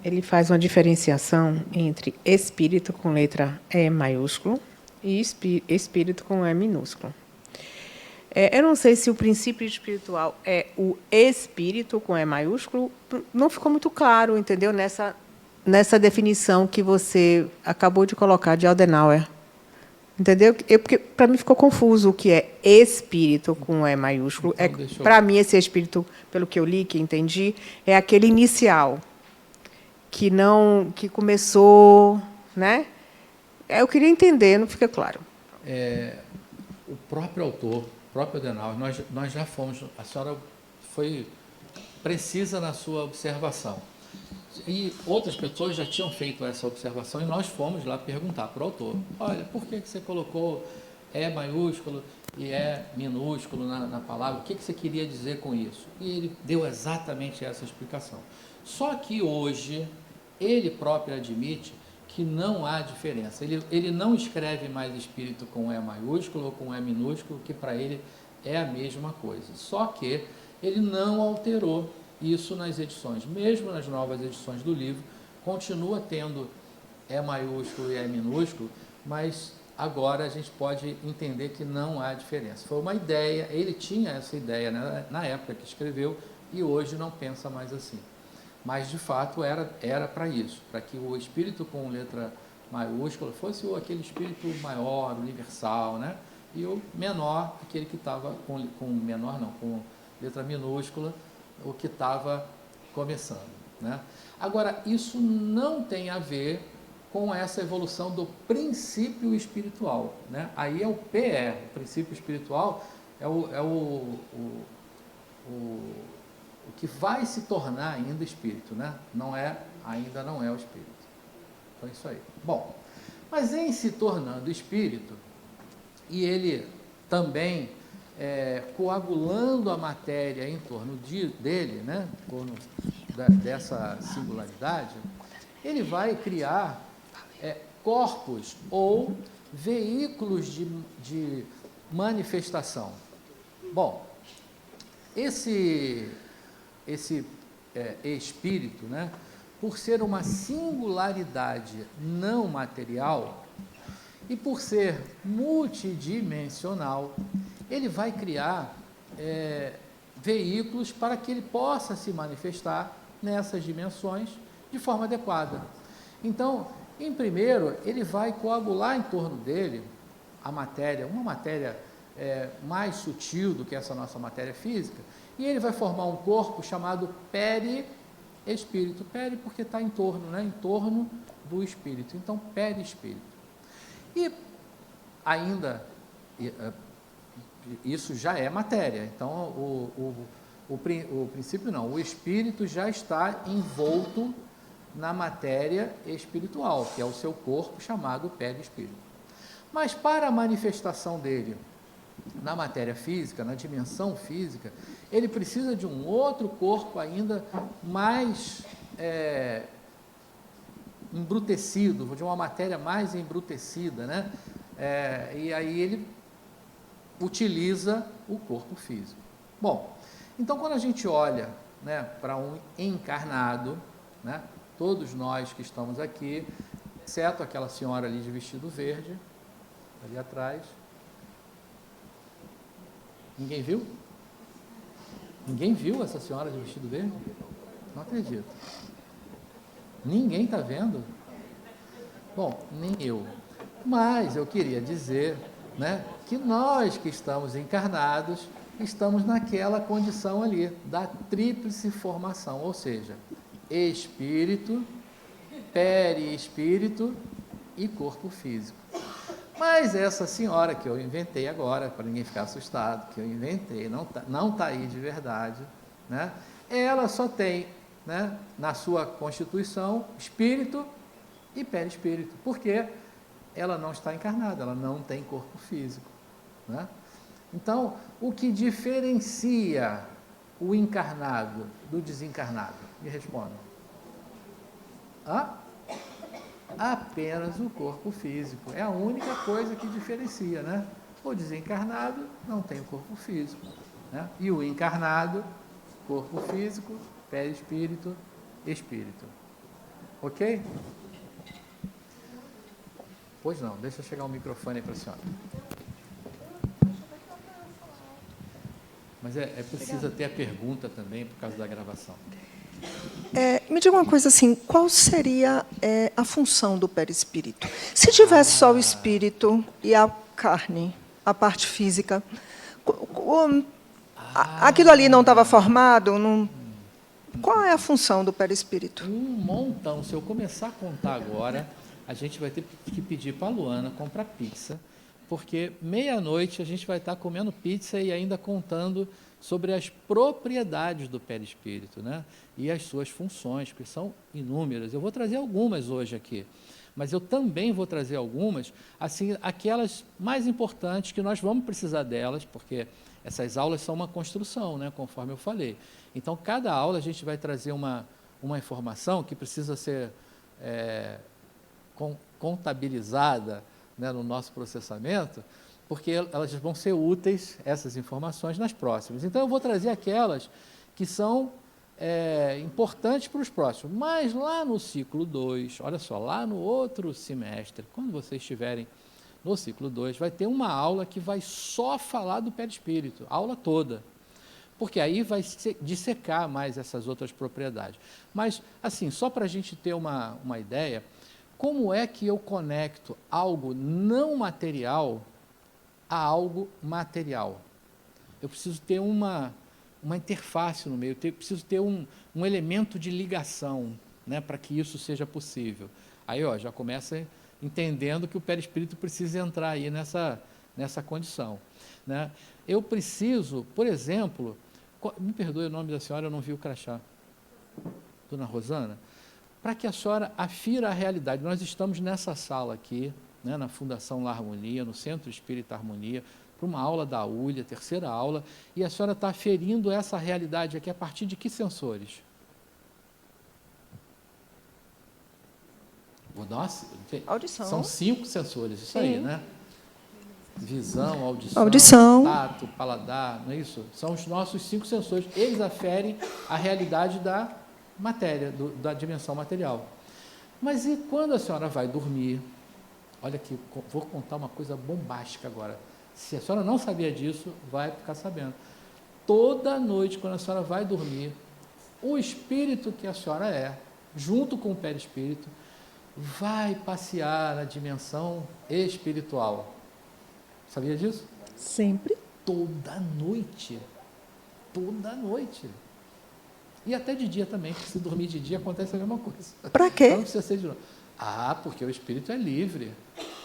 ele faz uma diferenciação entre espírito com letra E maiúsculo e espírito com E minúsculo. Eu não sei se o princípio espiritual é o espírito com E maiúsculo, não ficou muito claro, entendeu? Nessa definição que você acabou de colocar de Adenauer. Entendeu? Porque para mim ficou confuso o que é espírito com E maiúsculo. Então, Para mim, esse espírito, pelo que eu li, que entendi, é aquele inicial, que começou, né? Eu queria entender, não fica claro. O próprio autor, o próprio Adenauer, nós já fomos, a senhora foi precisa na sua observação. E outras pessoas já tinham feito essa observação e nós fomos lá perguntar para o autor: olha, por que você colocou E maiúsculo e E minúsculo na palavra? O que você queria dizer com isso? E ele deu exatamente essa explicação. Só que hoje, ele próprio admite que não há diferença. Ele não escreve mais espírito com E maiúsculo ou com E minúsculo, que para ele é a mesma coisa. Só que ele não alterou isso nas edições. Mesmo nas novas edições do livro, continua tendo E maiúsculo e E minúsculo, mas agora a gente pode entender que não há diferença. Foi uma ideia, ele tinha essa ideia, né, na época que escreveu, e hoje não pensa mais assim. Mas, de fato, era para isso, para que o espírito com letra maiúscula fosse aquele espírito maior, universal, né? E o menor, aquele que estava com letra minúscula, o que estava começando, né? Agora, isso não tem a ver com essa evolução do princípio espiritual, né? Aí é o PE, o princípio espiritual o que vai se tornar ainda espírito, né? Ainda não é o espírito. Então, isso aí. Bom, mas em se tornando espírito, e ele também coagulando a matéria em torno dele, né? Em torno dessa singularidade, ele vai criar corpos ou veículos de manifestação. Bom, esse espírito, né, por ser uma singularidade não material e por ser multidimensional, ele vai criar veículos para que ele possa se manifestar nessas dimensões de forma adequada. Então, em primeiro, ele vai coagular em torno dele a matéria, uma matéria mais sutil do que essa nossa matéria física, e ele vai formar um corpo chamado perispírito. Peri porque está em torno, né? Em torno do espírito. Então, perispírito. E ainda, isso já é matéria. Então, o princípio não. O espírito já está envolto na matéria espiritual, que é o seu corpo chamado perispírito. Mas para a manifestação dele na matéria física, na dimensão física, ele precisa de um outro corpo ainda mais embrutecido, de uma matéria mais embrutecida, né? E aí ele utiliza o corpo físico. Bom, então quando a gente olha, né, para um encarnado, né, todos nós que estamos aqui, exceto aquela senhora ali de vestido verde, ali atrás. Ninguém viu? Ninguém viu essa senhora de vestido verde? Não acredito. Ninguém está vendo? Bom, nem eu. Mas eu queria dizer né, que nós que estamos encarnados, estamos naquela condição ali, da tríplice formação, ou seja, espírito, perispírito e corpo físico. Mas essa senhora que eu inventei agora, para ninguém ficar assustado, que eu inventei, não tá aí de verdade, né, ela só tem, né, na sua constituição espírito e perispírito, porque ela não está encarnada, ela não tem corpo físico, né? Então, o que diferencia o encarnado do desencarnado? Me respondam. Apenas o corpo físico. É a única coisa que diferencia, né? O desencarnado não tem o corpo físico, né? E o encarnado, corpo físico, perispírito, espírito. Ok? Pois não, deixa eu chegar o microfone aí para a senhora. Mas precisa ter a pergunta também por causa da gravação. Me diga uma coisa assim, qual seria a função do perispírito? Se tivesse só o espírito e a carne, a parte física, aquilo ali não estava formado? Qual é a função do perispírito? Um montão. Se eu começar a contar agora, a gente vai ter que pedir para a Luana comprar pizza, porque meia-noite a gente vai estar comendo pizza e ainda contando sobre as propriedades do perispírito, né? E as suas funções, que são inúmeras. Eu vou trazer algumas hoje aqui, mas eu também vou trazer algumas, assim, aquelas mais importantes que nós vamos precisar delas, porque essas aulas são uma construção, né? Conforme eu falei. Então, cada aula a gente vai trazer uma informação que precisa ser contabilizada, né, no nosso processamento, porque elas vão ser úteis, essas informações, nas próximas. Então, eu vou trazer aquelas que são importantes para os próximos. Mas lá no ciclo 2, olha só, lá no outro semestre, quando vocês estiverem no ciclo 2, vai ter uma aula que vai só falar do perispírito, a aula toda. Porque aí vai dissecar mais essas outras propriedades. Mas, assim, só para a gente ter uma ideia, como é que eu conecto algo não material a algo material? Eu preciso ter uma interface no meio, preciso ter um elemento de ligação, né, para que isso seja possível. Aí, já começa entendendo que o perispírito precisa entrar aí nessa condição, né? Eu preciso, por exemplo, me perdoe o nome da senhora, eu não vi o crachá. Dona Rosana, para que a senhora afira a realidade. Nós estamos nessa sala aqui, né, na Fundação La Harmonia, no Centro Espírita Harmonia, para uma aula da ULHA, terceira aula, e a senhora está aferindo essa realidade aqui a partir de que sensores? Nossa, Audição. São 5 sensores, isso aí, né? Visão, audição, tato, paladar, não é isso? São os nossos 5 sensores. Eles aferem a realidade da matéria, da dimensão material. Mas e quando a senhora vai dormir? Olha aqui, vou contar uma coisa bombástica agora. Se a senhora não sabia disso, vai ficar sabendo. Toda noite, quando a senhora vai dormir, o espírito que a senhora é, junto com o perispírito, vai passear na dimensão espiritual. Sabia disso? Sempre. Toda noite. Toda noite. E até de dia também, porque se dormir de dia acontece a mesma coisa. Para quê? Não precisa ser de noite. Porque o espírito é livre,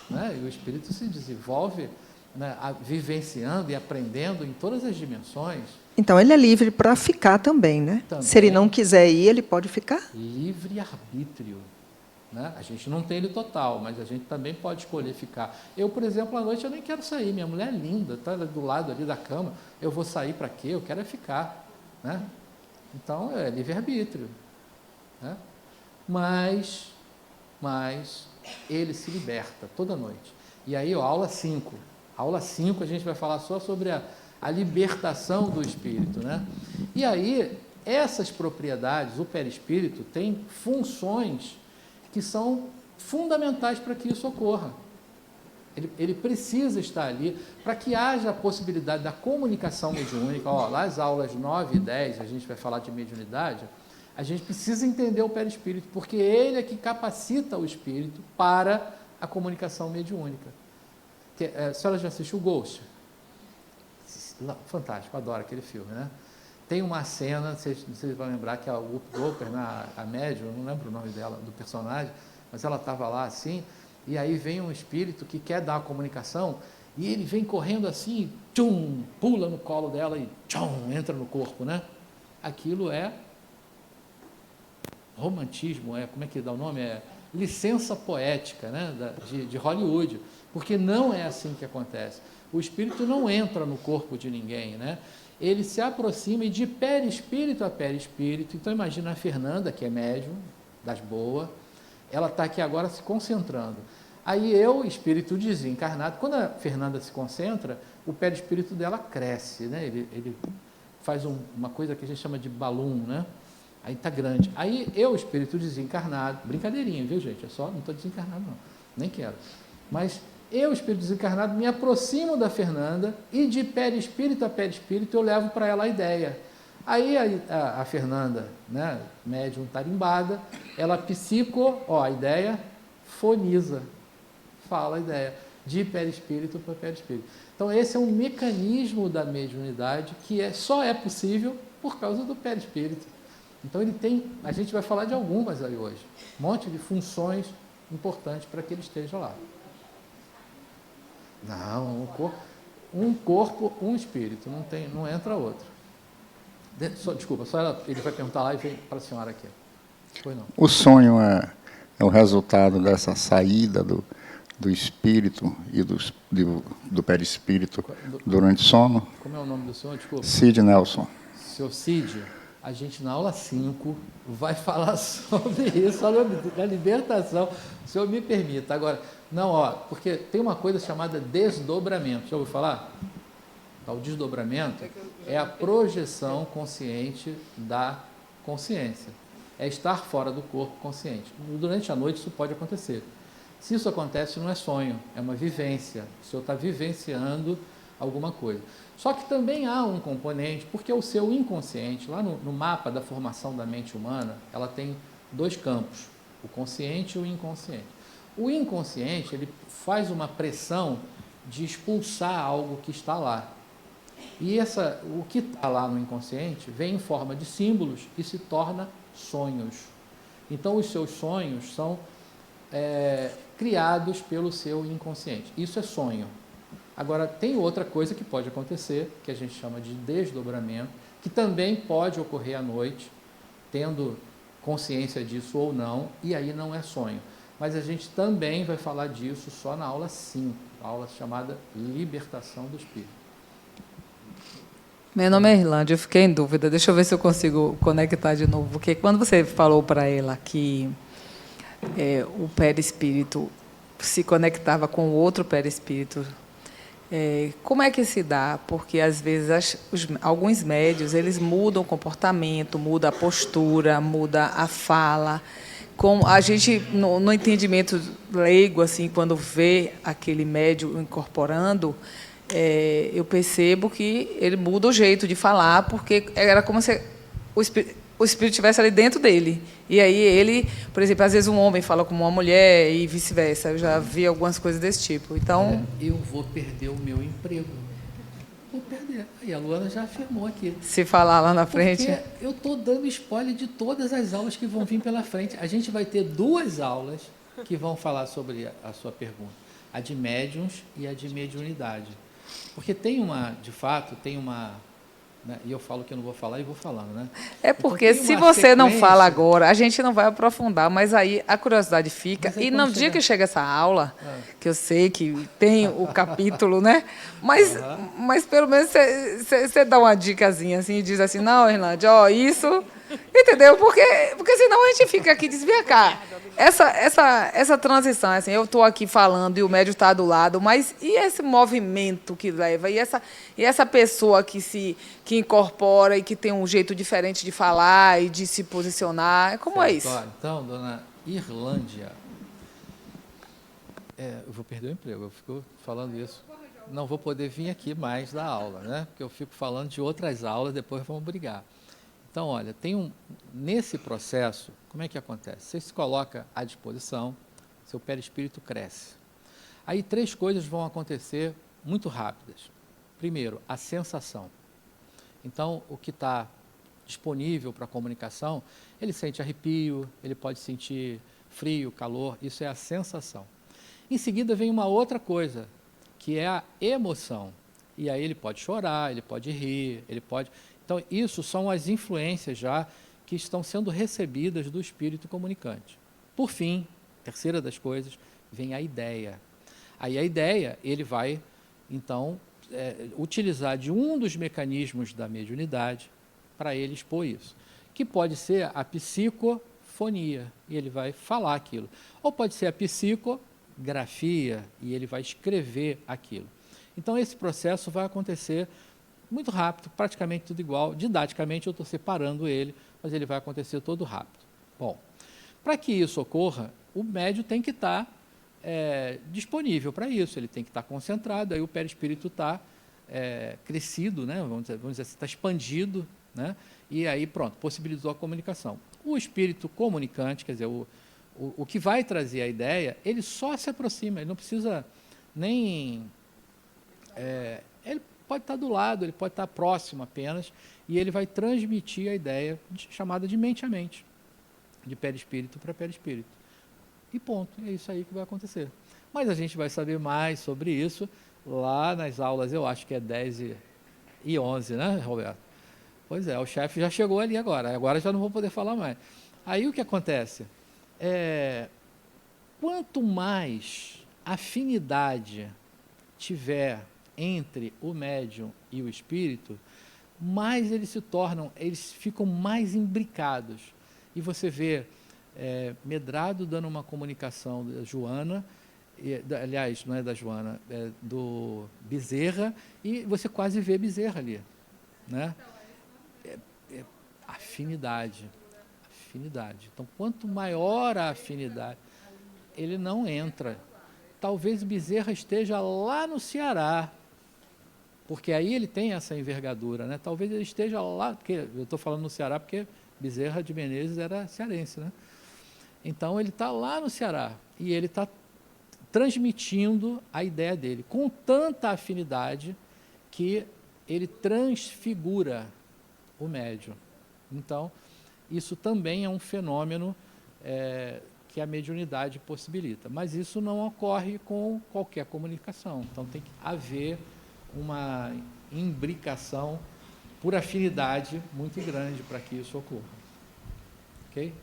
né? E o espírito se desenvolve, né, vivenciando e aprendendo em todas as dimensões. Então, ele é livre para ficar também, né? Também. Se ele não quiser ir, ele pode ficar? Livre-arbítrio. Né? A gente não tem ele total, mas a gente também pode escolher ficar. Eu, por exemplo, à noite eu nem quero sair, minha mulher é linda, está do lado ali da cama, eu vou sair para quê? Eu quero ficar. Né? Então, é livre-arbítrio. Né? Mas ele se liberta toda noite. E aí, aula 5. Aula 5 a gente vai falar só sobre a libertação do espírito. Né? E aí, essas propriedades, o perispírito, tem funções que são fundamentais para que isso ocorra. Ele precisa estar ali para que haja a possibilidade da comunicação mediúnica. Lá as aulas 9 e 10, a gente vai falar de mediunidade, a gente precisa entender o perispírito, porque ele é que capacita o espírito para a comunicação mediúnica. A senhora já assistiu Ghost? Fantástico, adoro aquele filme, né? Tem uma cena, vocês vão lembrar, que a Whoopi Goldberg, a médium, eu não lembro o nome dela, do personagem, mas ela estava lá assim, e aí vem um espírito que quer dar uma comunicação, e ele vem correndo assim, tchum, pula no colo dela e tchum, entra no corpo, né? Aquilo é romantismo, como é que dá o nome? É licença poética, né? de Hollywood, porque não é assim que acontece. O espírito não entra no corpo de ninguém, né? Ele se aproxima e de perispírito a perispírito. Então imagina a Fernanda, que é médium, das boas, ela está aqui agora se concentrando. Aí eu, espírito desencarnado, quando a Fernanda se concentra, o perispírito dela cresce, né? Ele faz uma coisa que a gente chama de balloon, né? Aí está grande. Aí eu, espírito desencarnado, brincadeirinha, viu, gente? Não estou desencarnado, não, nem quero. Mas eu, espírito desencarnado, me aproximo da Fernanda e de perispírito a perispírito eu levo para ela a ideia. Aí a Fernanda, né, médium tarimbada, ela a ideia foniza, fala a ideia, de perispírito para perispírito. Então esse é um mecanismo da mediunidade que só é possível por causa do perispírito. Então a gente vai falar de algumas aí hoje, um monte de funções importantes para que ele esteja lá. Não, um corpo, um espírito, não entra outro. Desculpa, ele vai perguntar lá e vem para a senhora aqui. Foi não. O sonho é o resultado dessa saída do espírito e do perispírito durante o sono? Como é o nome do senhor? Desculpa. Cid Nelson. Seu Cid, a gente na aula 5 vai falar sobre isso, a libertação. O senhor me permita. Agora, porque tem uma coisa chamada desdobramento. Já ouviu falar? O desdobramento é a projeção consciente da consciência. É estar fora do corpo consciente. Durante a noite isso pode acontecer. Se isso acontece, não é sonho, é uma vivência. O senhor está vivenciando alguma coisa. Só que também há um componente, porque o seu inconsciente, lá no mapa da formação da mente humana, ela tem 2 campos, o consciente e o inconsciente. O inconsciente, ele faz uma pressão de expulsar algo que está lá. E o que está lá no inconsciente vem em forma de símbolos e se torna sonhos. Então, os seus sonhos são criados pelo seu inconsciente. Isso é sonho. Agora, tem outra coisa que pode acontecer, que a gente chama de desdobramento, que também pode ocorrer à noite, tendo consciência disso ou não, e aí não é sonho. Mas a gente também vai falar disso só na aula 5, a aula chamada Libertação do Espírito. Meu nome é Irlande, eu fiquei em dúvida. Deixa eu ver se eu consigo conectar de novo. Porque quando você falou para ela que o perispírito se conectava com o outro perispírito, como é que se dá? Porque, às vezes, alguns médios eles mudam o comportamento, muda a postura, muda a fala. Com a gente, no entendimento leigo, assim, quando vê aquele médio incorporando, eu percebo que ele muda o jeito de falar, porque era como se o espírito estivesse ali dentro dele. E aí ele, por exemplo, às vezes um homem fala como uma mulher e vice-versa. Eu já vi algumas coisas desse tipo. Então, eu vou perder o meu emprego. Vou perder. E a Luana já afirmou aqui. Se falar lá na frente. Porque eu estou dando spoiler de todas as aulas que vão vir pela frente. A gente vai ter 2 aulas que vão falar sobre a sua pergunta. A de médiuns e a de mediunidade. Porque de fato, né, e eu falo que eu não vou falar e vou falando, né? É porque se você não fala agora, a gente não vai aprofundar, mas aí a curiosidade fica. E no dia que chega essa aula, que eu sei que tem o capítulo, né? Mas pelo menos você dá uma dicasinha assim e diz assim, não, Irlande, isso... Entendeu? Porque senão a gente fica aqui desvia cá. Essa transição, assim, eu estou aqui falando e o médium está do lado, mas e esse movimento que leva? E essa pessoa que incorpora e que tem um jeito diferente de falar e de se posicionar? Como é isso? Então, dona Irlândia, eu vou perder o emprego, eu fico falando isso. Não vou poder vir aqui mais dar aula, né? Porque eu fico falando de outras aulas, depois vamos brigar. Então, olha, nesse processo, como é que acontece? Você se coloca à disposição, seu perispírito cresce. Aí 3 coisas vão acontecer muito rápidas. Primeiro, a sensação. Então, o que está disponível para a comunicação, ele sente arrepio, ele pode sentir frio, calor, isso é a sensação. Em seguida vem uma outra coisa, que é a emoção. E aí ele pode chorar, ele pode rir, ele pode... Então, isso são as influências já que estão sendo recebidas do espírito comunicante. Por fim, terceira das coisas, vem a ideia. Aí a ideia, ele vai, então, utilizar de um dos mecanismos da mediunidade para ele expor isso, que pode ser a psicofonia, e ele vai falar aquilo. Ou pode ser a psicografia, e ele vai escrever aquilo. Então, esse processo vai acontecer muito rápido, praticamente tudo igual. Didaticamente, eu estou separando ele, mas ele vai acontecer todo rápido. Bom, para que isso ocorra, o médium tem que estar disponível para isso, ele tem que estar concentrado, aí o perispírito está crescido, né? Vamos dizer assim, está expandido, né? E aí, pronto, possibilitou a comunicação. O espírito comunicante, quer dizer, o que vai trazer a ideia, ele só se aproxima, ele não precisa nem... ele pode estar do lado, ele pode estar próximo apenas, e ele vai transmitir a ideia chamada de mente a mente, de perispírito para perispírito. E ponto, é isso aí que vai acontecer. Mas a gente vai saber mais sobre isso lá nas aulas, eu acho que é 10 e 11, né, Roberto? Pois é, o chefe já chegou ali agora já não vou poder falar mais. Aí o que acontece? Quanto mais afinidade tiver entre o médium e o espírito, mais eles eles ficam mais imbricados. E você vê Medrado dando uma comunicação da Joana, aliás, não é da Joana, é do Bezerra, e você quase vê Bezerra ali, né? Afinidade. Então, quanto maior a afinidade, ele não entra. Talvez Bezerra esteja lá no Ceará, porque aí ele tem essa envergadura, né? Talvez ele esteja lá, porque eu estou falando no Ceará porque Bezerra de Menezes era cearense, né? Então ele está lá no Ceará e ele está transmitindo a ideia dele com tanta afinidade que ele transfigura o médium. Então, isso também é um fenômeno que a mediunidade possibilita, mas isso não ocorre com qualquer comunicação. Então tem que haver uma imbricação por afinidade muito grande para que isso ocorra. Ok?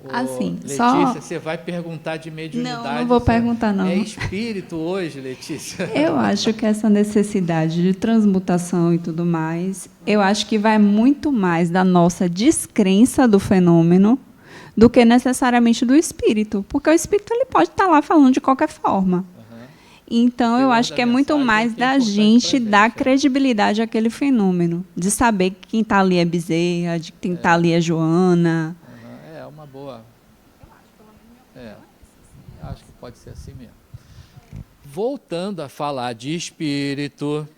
Assim, Letícia, você vai perguntar de mediunidade? Não vou perguntar, não. É espírito hoje, Letícia? Eu acho que essa necessidade de transmutação e tudo mais, eu acho que vai muito mais da nossa descrença do fenômeno do que necessariamente do espírito, porque o espírito ele pode estar lá falando de qualquer forma. Então, eu acho que é muito mais da gente dar credibilidade àquele fenômeno, de saber que quem está ali é Bezerra, de quem está ali é Joana. É uma boa. Acho que pode ser assim mesmo. Voltando a falar de espírito,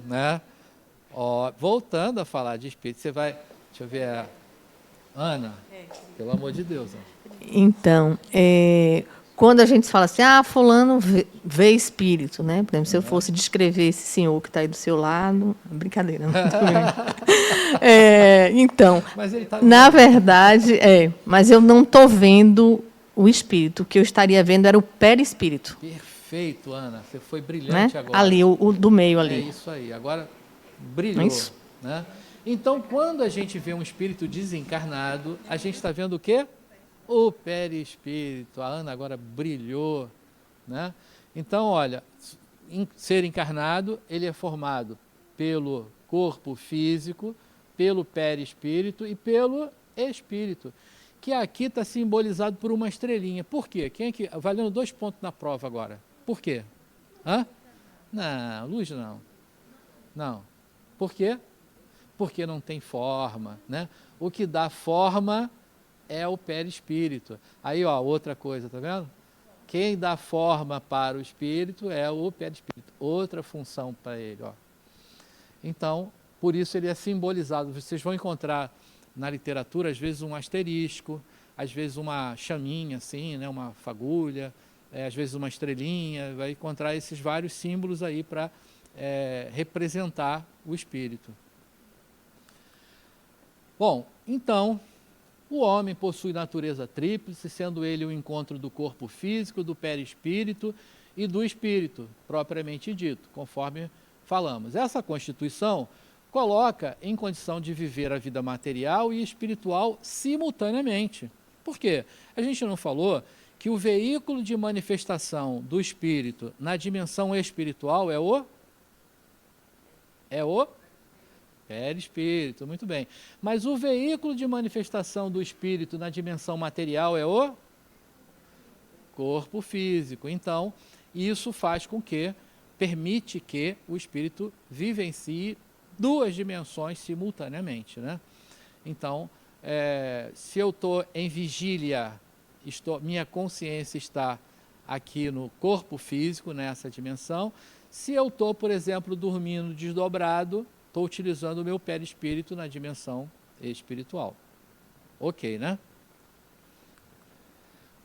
né? Voltando a falar de espírito, você vai. Deixa eu ver. Ana, pelo amor de Deus. Ana. Então, quando a gente fala assim, fulano vê espírito, né? Por exemplo, se eu fosse descrever esse senhor que está aí do seu lado, brincadeira, não então, mas ele tá na verdade, mas eu não estou vendo o espírito. O que eu estaria vendo era o perispírito. Perfeito, Ana. Você foi brilhante, né? agora. Ali, o do meio ali. É isso aí. Agora brilhou. É isso. Né? Então, quando a gente vê um espírito desencarnado, a gente está vendo o quê? O perispírito. A Ana agora brilhou, né? Então, olha, ser encarnado, ele é formado pelo corpo físico, pelo perispírito e pelo espírito, que aqui está simbolizado por uma estrelinha. Por quê? Quem é que... Valendo 2 pontos na prova agora. Por quê? Não, luz não. Não. Por quê? Porque não tem forma, né? O que dá forma é o perispírito. Aí, outra coisa, tá vendo? Quem dá forma para o espírito é o perispírito. Outra função para ele, Então, por isso ele é simbolizado. Vocês vão encontrar na literatura, às vezes, um asterisco, às vezes uma chaminha assim, né, uma fagulha, às vezes uma estrelinha, vai encontrar esses vários símbolos aí para representar o espírito. Bom, então, o homem possui natureza tríplice, sendo ele o encontro do corpo físico, do perispírito e do espírito, propriamente dito, conforme falamos. Essa constituição coloca em condição de viver a vida material e espiritual simultaneamente. Por quê? A gente não falou que o veículo de manifestação do espírito na dimensão espiritual é o perispírito, muito bem. Mas o veículo de manifestação do espírito na dimensão material é o corpo físico. Então, isso faz com que, permite que o espírito vivencie duas dimensões simultaneamente, né? Então, se eu estou em vigília, minha consciência está aqui no corpo físico, nessa dimensão. Se eu estou, por exemplo, dormindo desdobrado, estou utilizando o meu perispírito na dimensão espiritual. Ok, né?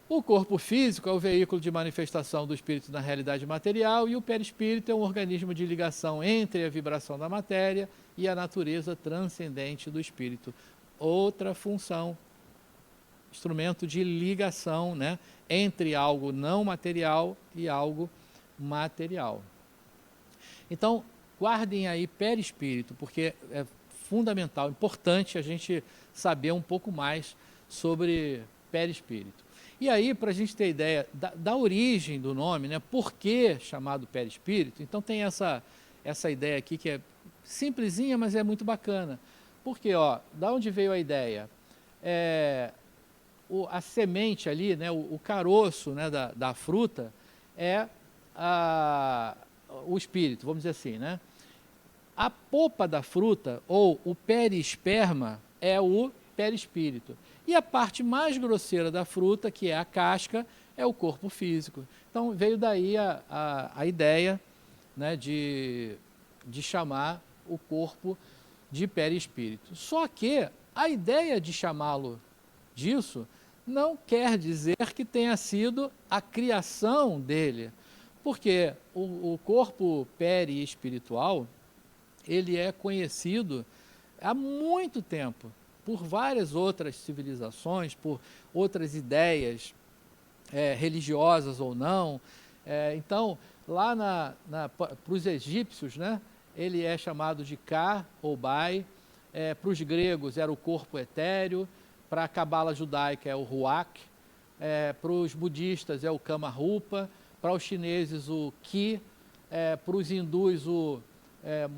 O corpo físico é o veículo de manifestação do espírito na realidade material e o perispírito é um organismo de ligação entre a vibração da matéria e a natureza transcendente do espírito. Outra função, instrumento de ligação, né, entre algo não material e algo material. Então, guardem aí perispírito, porque é fundamental, importante a gente saber um pouco mais sobre perispírito. E aí, para a gente ter ideia da origem do nome, né, por que chamado perispírito, então tem essa ideia aqui que é simplesinha, mas é muito bacana. Porque, ó, da onde veio a ideia? A semente ali, né, o caroço, né, da fruta é o espírito, vamos dizer assim, né? A polpa da fruta, ou o perisperma, é o perispírito. E a parte mais grosseira da fruta, que é a casca, é o corpo físico. Então, veio daí a ideia, né, de chamar o corpo de perispírito. Só que a ideia de chamá-lo disso não quer dizer que tenha sido a criação dele, porque o corpo perispiritual, ele é conhecido há muito tempo por várias outras civilizações, por outras ideias religiosas ou não. Então, lá para os egípcios, né, ele é chamado de Ka ou Bai, para os gregos era o corpo etéreo, para a cabala judaica é o Ruach, para os budistas é o Kama Rupa, para os chineses o Ki, para os hindus o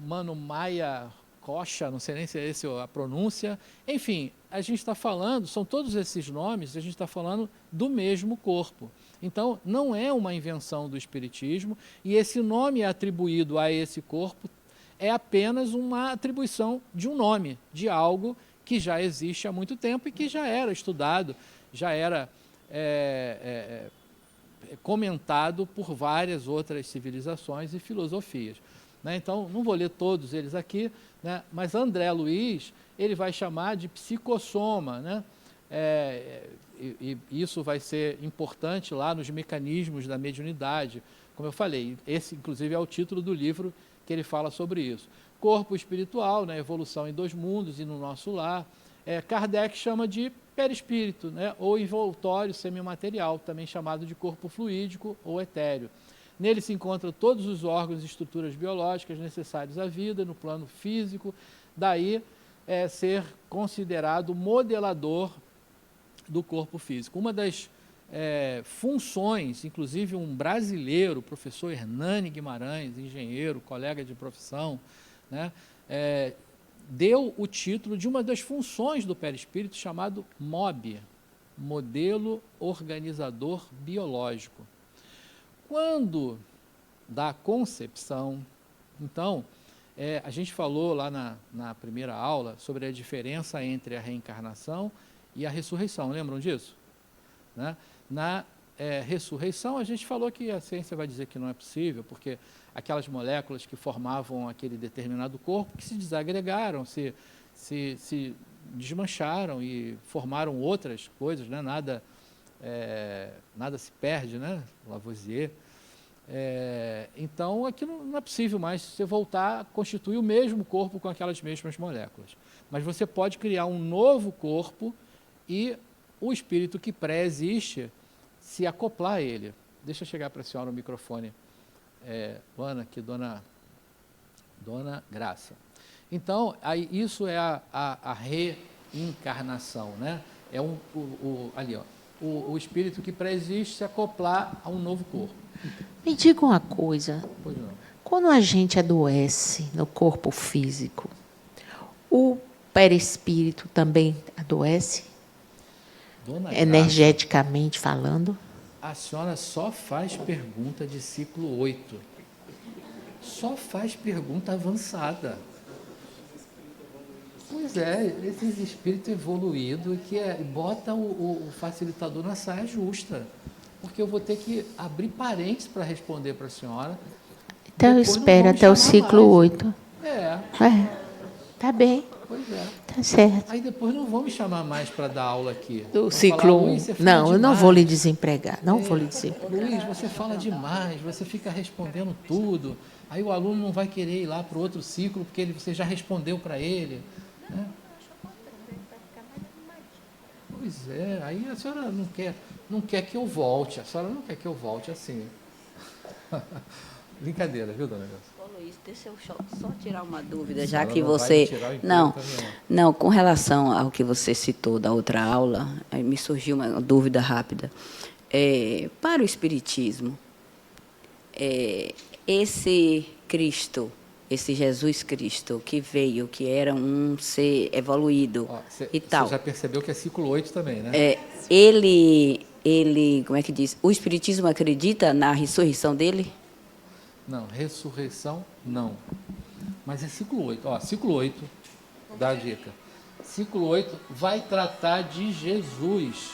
Manumaya Kosha, não sei nem se é essa a pronúncia. Enfim, a gente está falando, são todos esses nomes, a gente está falando do mesmo corpo. Então, não é uma invenção do Espiritismo, e esse nome atribuído a esse corpo é apenas uma atribuição de um nome, de algo que já existe há muito tempo e que já era estudado, já era comentado por várias outras civilizações e filosofias. Né? Então, não vou ler todos eles aqui, né? Mas André Luiz, ele vai chamar de psicossoma, né? E isso vai ser importante lá nos mecanismos da mediunidade, como eu falei. Esse, inclusive, é o título do livro que ele fala sobre isso. Corpo espiritual, né? Evolução em dois mundos e no nosso lar. Kardec chama de perispírito, né? Ou envoltório semimaterial, também chamado de corpo fluídico ou etéreo. Nele se encontram todos os órgãos e estruturas biológicas necessários à vida, no plano físico, daí ser considerado modelador do corpo físico. Uma das funções, inclusive um brasileiro, o professor Hernani Guimarães, engenheiro, colega de profissão, né, deu o título de uma das funções do perispírito chamado MOB, Modelo Organizador Biológico. Quando da concepção, então, a gente falou lá na primeira aula sobre a diferença entre a reencarnação e a ressurreição, lembram disso? Né? Na ressurreição, a gente falou que a ciência vai dizer que não é possível, porque aquelas moléculas que formavam aquele determinado corpo, que se desagregaram, se desmancharam e formaram outras coisas, né? Nada se perde, né? Lavoisier. Então, aquilo não é possível mais você voltar a constituir o mesmo corpo com aquelas mesmas moléculas. Mas você pode criar um novo corpo e o espírito que pré-existe se acoplar a ele. Deixa eu chegar para a senhora o microfone. Luana, aqui, dona Graça. Então, aí, isso é a reencarnação, né? É ali, ó, o espírito que pré-existe se acoplar a um novo corpo. Me diga uma coisa. Pois não. Quando a gente adoece no corpo físico, o perispírito também adoece? Dona Energeticamente falando? A senhora só faz pergunta de ciclo 8. Só faz pergunta avançada. Pois é, esses espíritos evoluídos que bota o facilitador na saia justa. Porque eu vou ter que abrir parênteses para responder para a senhora. Então, eu espero até o ciclo 8. Tá bem. Pois é. Tá certo. Aí depois não vão me chamar mais para dar aula aqui. Do ciclo 1. Não, eu não vou lhe desempregar. Não vou lhe desempregar. Luiz, você fala demais, você fica respondendo tudo. Aí o aluno não vai querer ir lá para o outro ciclo, porque você já respondeu para ele. Né? Pois é, aí a senhora não quer que eu volte. A senhora não quer que eu volte assim. Brincadeira, viu, dona Graça? Ô, Luiz, deixa eu só tirar uma dúvida, já que você... Não, com relação ao que você citou da outra aula, aí me surgiu uma dúvida rápida. Para o Espiritismo, esse Cristo, esse Jesus Cristo que veio, que era um ser evoluído e tal... Você já percebeu que é ciclo 8 também, né? Ele, como é que diz? O Espiritismo acredita na ressurreição dele? Não, ressurreição não. Mas é ciclo 8. Ó, ciclo 8, dá a dica. Ciclo 8 vai tratar de Jesus.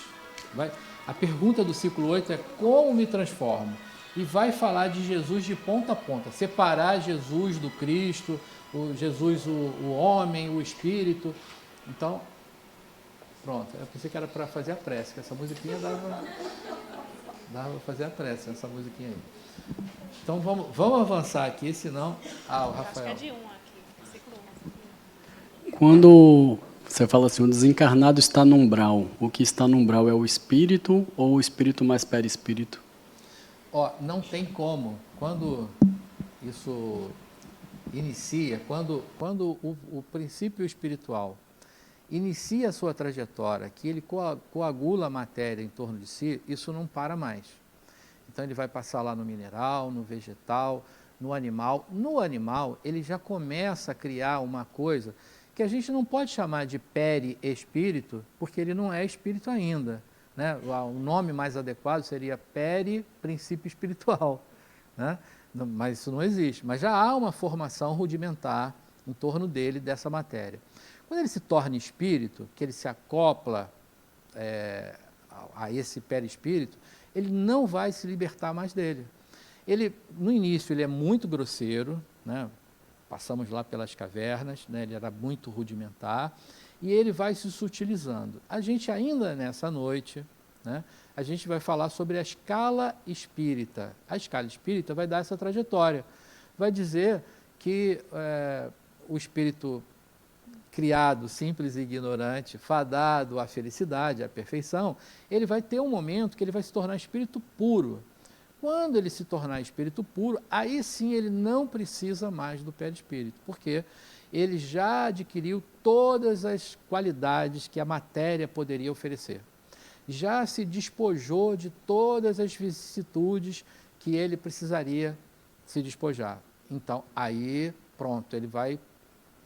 A pergunta do ciclo 8 é como me transformo? E vai falar de Jesus de ponta a ponta. Separar Jesus do Cristo, Jesus o homem, o Espírito. Então, pronto. Eu pensei que era para fazer a prece, que essa musiquinha dava para fazer a prece, essa musiquinha aí. Então vamos avançar aqui, senão... o Rafael. Acho que é de 1 aqui. Quando você fala assim, o desencarnado está no umbral, o que está no umbral é o espírito ou o espírito mais perispírito? Não tem como. Quando isso inicia, quando o princípio espiritual inicia a sua trajetória, que ele coagula a matéria em torno de si, isso não para mais. Então, ele vai passar lá no mineral, no vegetal, no animal. No animal, ele já começa a criar uma coisa que a gente não pode chamar de perispírito, porque ele não é espírito ainda. Né? O nome mais adequado seria periprincípio espiritual. Né? Mas isso não existe. Mas já há uma formação rudimentar em torno dele, dessa matéria. Quando ele se torna espírito, que ele se acopla a esse perispírito, ele não vai se libertar mais dele. No início, ele é muito grosseiro, né? Passamos lá pelas cavernas, né? Ele era muito rudimentar, e ele vai se sutilizando. A gente ainda nessa noite, né? A gente vai falar sobre a escala espírita. A escala espírita vai dar essa trajetória. Vai dizer que o espírito criado, simples e ignorante, fadado à felicidade, à perfeição, ele vai ter um momento que ele vai se tornar espírito puro. Quando ele se tornar espírito puro, aí sim ele não precisa mais do perispírito, porque ele já adquiriu todas as qualidades que a matéria poderia oferecer. Já se despojou de todas as vicissitudes que ele precisaria se despojar. Então, aí, pronto, ele vai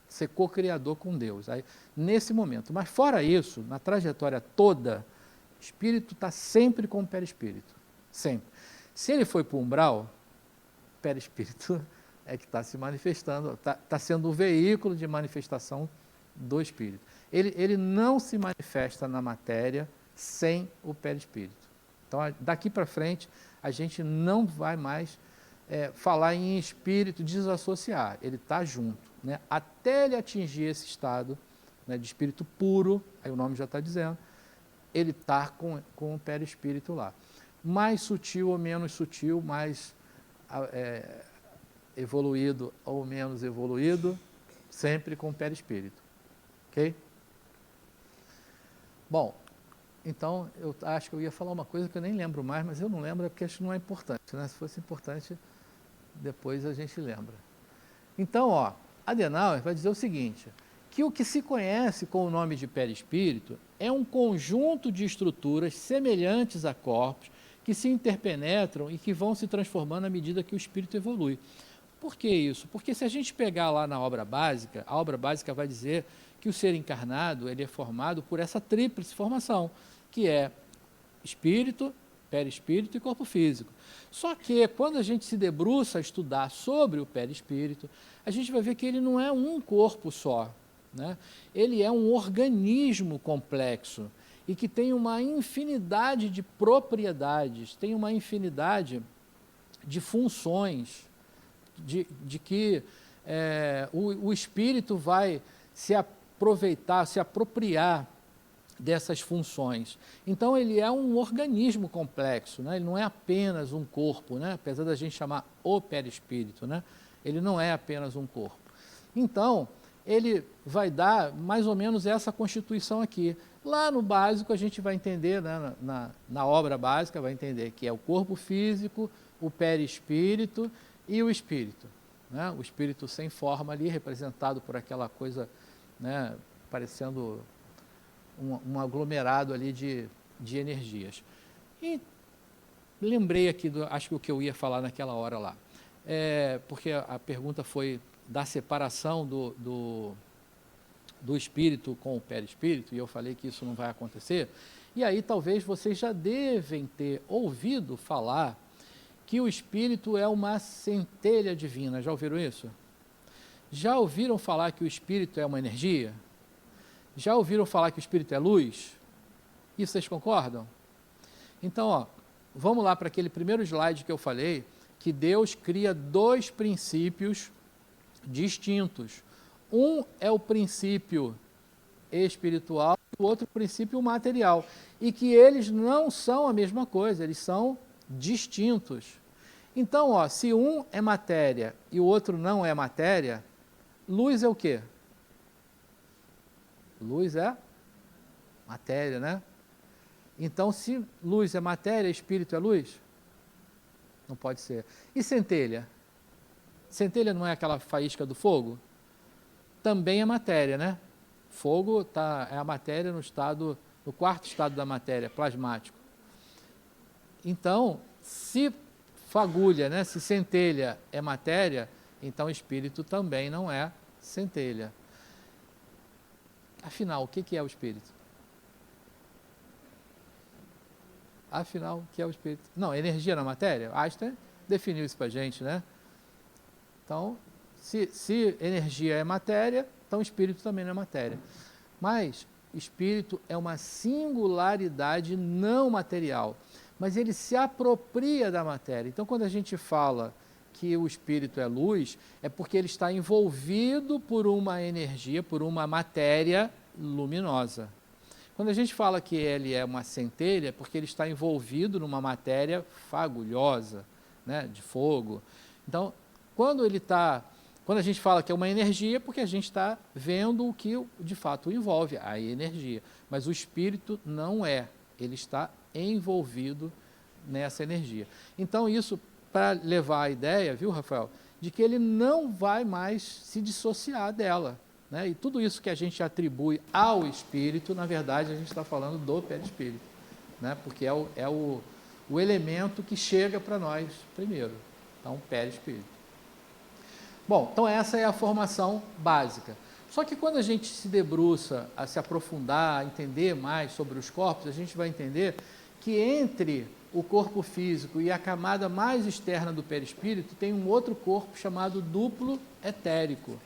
ser co-criador com Deus, aí, nesse momento. Mas fora isso, na trajetória toda, o espírito está sempre com o perispírito, sempre. Se ele foi para o umbral, o perispírito é que está se manifestando, está sendo o veículo de manifestação do espírito. Ele não se manifesta na matéria sem o perispírito. Então, daqui para frente, a gente não vai mais falar em espírito, desassociar, ele está junto. Né? Até ele atingir esse estado né, de espírito puro, aí o nome já está dizendo, ele está com o perispírito lá. Mais sutil ou menos sutil, mais evoluído ou menos evoluído, sempre com o perispírito. Ok? Bom, então eu acho que eu ia falar uma coisa que eu nem lembro mais, mas eu não lembro porque acho que não é importante, né? Se fosse importante, depois a gente lembra. Então, ó, Adenauer vai dizer o seguinte, que o que se conhece com o nome de perispírito é um conjunto de estruturas semelhantes a corpos que se interpenetram e que vão se transformando à medida que o espírito evolui. Por que isso? Porque se a gente pegar lá na obra básica, a obra básica vai dizer que o ser encarnado ele é formado por essa tríplice formação, que é espírito, perispírito e corpo físico. Só que quando a gente se debruça a estudar sobre o perispírito, a gente vai ver que ele não é um corpo só, né? Ele é um organismo complexo e que tem uma infinidade de propriedades, tem uma infinidade de funções, de que o espírito vai se aproveitar, se apropriar dessas funções. Então ele é um organismo complexo, né? Ele não é apenas um corpo, né? Apesar da gente chamar o perispírito, né? Ele não é apenas um corpo. Então ele vai dar mais ou menos essa constituição aqui. Lá no básico a gente vai entender, né? na obra básica vai entender que é o corpo físico, o perispírito e o espírito, né? O espírito sem forma ali, representado por aquela coisa, né? Parecendo um aglomerado ali de energias. E lembrei aqui, acho que o que eu ia falar naquela hora lá, porque a pergunta foi da separação do espírito com o perispírito, e eu falei que isso não vai acontecer, e aí talvez vocês já devem ter ouvido falar que o espírito é uma centelha divina. Já ouviram isso? Já ouviram falar que o espírito é uma energia? Já ouviram falar que o espírito é luz? Isso vocês concordam? Então, ó, vamos lá para aquele primeiro slide que eu falei, que Deus cria dois princípios distintos. Um é o princípio espiritual e o outro princípio material. E que eles não são a mesma coisa, eles são distintos. Então, ó, se um é matéria e o outro não é matéria, luz é o quê? Luz é matéria, né? Então, se luz é matéria, espírito é luz? Não pode ser. E centelha? Centelha não é aquela faísca do fogo? Também é matéria, né? Fogo é a matéria no quarto estado da matéria, plasmático. Então, se fagulha, né? Se centelha é matéria, então espírito também não é centelha. Afinal, o que é o espírito? Afinal, o que é o espírito? Não, energia na matéria? Einstein definiu isso para a gente, né? Então, se energia é matéria, então espírito também não é matéria. Mas espírito é uma singularidade não material, mas ele se apropria da matéria. Então, quando a gente fala que o espírito é luz, é porque ele está envolvido por uma energia, por uma matéria luminosa. Quando a gente fala que ele é uma centelha, é porque ele está envolvido numa matéria fagulhosa, né, de fogo. Então, quando a gente fala que é uma energia, é porque a gente está vendo o que de fato envolve, a energia. Mas o espírito não é, ele está envolvido nessa energia. Então, isso para levar a ideia, viu, Rafael, de que ele não vai mais se dissociar dela, né? E tudo isso que a gente atribui ao espírito, na verdade, a gente está falando do perispírito, né? Porque é o elemento que chega para nós primeiro. Então, perispírito. Bom, então essa é a formação básica. Só que quando a gente se debruça a se aprofundar, a entender mais sobre os corpos, a gente vai entender que entre o corpo físico e a camada mais externa do perispírito tem um outro corpo chamado duplo etérico,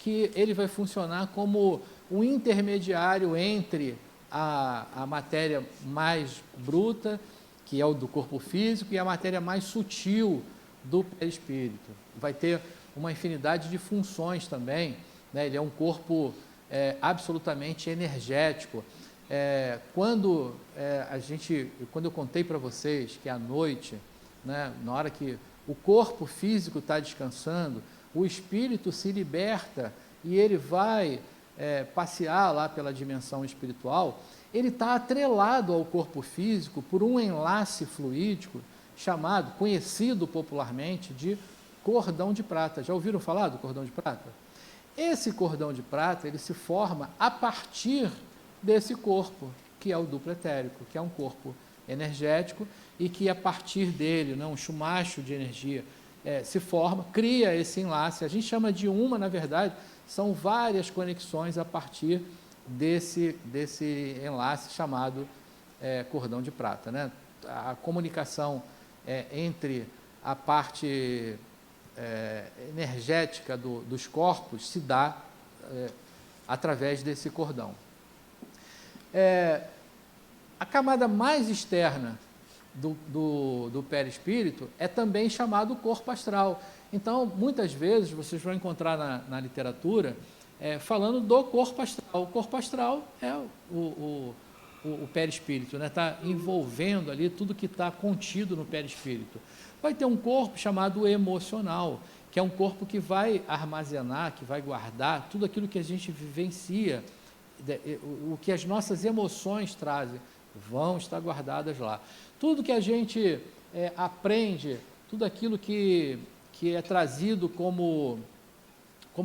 que ele vai funcionar como um intermediário entre a matéria mais bruta, que é o do corpo físico, e a matéria mais sutil do perispírito. Vai ter uma infinidade de funções também, né? Ele é um corpo absolutamente energético. Quando eu contei para vocês que à noite, né, na hora que o corpo físico está descansando, o espírito se liberta e ele vai passear lá pela dimensão espiritual, ele está atrelado ao corpo físico por um enlace fluídico chamado, conhecido popularmente, de cordão de prata. Já ouviram falar do cordão de prata? Esse cordão de prata, ele se forma a partir desse corpo, que é o duplo etérico, que é um corpo energético e que a partir dele, né, um chumacho de energia, se forma, cria esse enlace. A gente chama de uma, na verdade, são várias conexões a partir desse enlace chamado cordão de prata, né? A comunicação entre a parte energética dos corpos se dá através desse cordão. A camada mais externa do perispírito é também chamado corpo astral. Então, muitas vezes, vocês vão encontrar na literatura falando do corpo astral. O corpo astral é o perispírito, né? Está envolvendo ali tudo que está contido no perispírito. Vai ter um corpo chamado emocional, que é um corpo que vai armazenar, que vai guardar tudo aquilo que a gente vivencia, o que as nossas emoções trazem, vão estar guardadas lá. Tudo que a gente aprende, tudo aquilo que é trazido como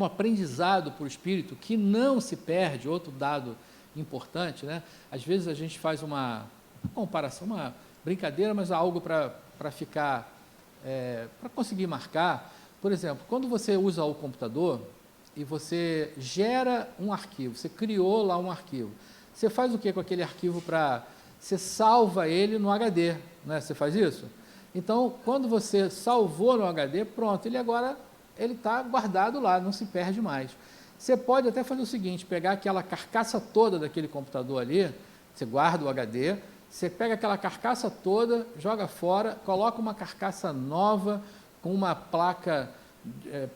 aprendizado para o espírito, que não se perde, outro dado importante, né? Às vezes a gente faz uma comparação, uma brincadeira, mas algo para ficar, para conseguir marcar. Por exemplo, quando você usa o computador e você gera um arquivo, você criou lá um arquivo, você faz o que com aquele arquivo você salva ele no HD, né? Você faz isso? Então, quando você salvou no HD, pronto, ele está guardado lá, não se perde mais. Você pode até fazer o seguinte, pegar aquela carcaça toda daquele computador ali, você guarda o HD, você pega aquela carcaça toda, joga fora, coloca uma carcaça nova, com uma placa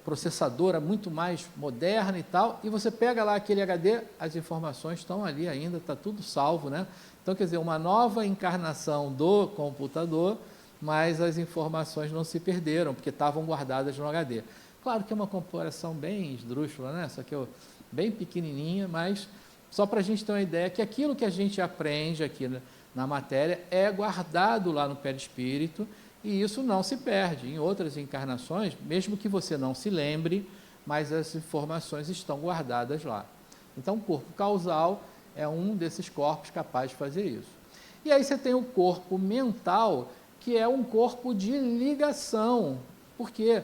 processadora muito mais moderna e tal, e você pega lá aquele HD, as informações estão ali ainda, está tudo salvo, né? Então, quer dizer, uma nova encarnação do computador, mas as informações não se perderam, porque estavam guardadas no HD. Claro que é uma comparação bem esdrúxula, né? Só que bem pequenininha, mas só para a gente ter uma ideia que aquilo que a gente aprende aqui na matéria é guardado lá no perispírito e isso não se perde. Em outras encarnações, mesmo que você não se lembre, mas as informações estão guardadas lá. Então, o corpo causal é um desses corpos capazes de fazer isso. E aí você tem o corpo mental, que é um corpo de ligação, porque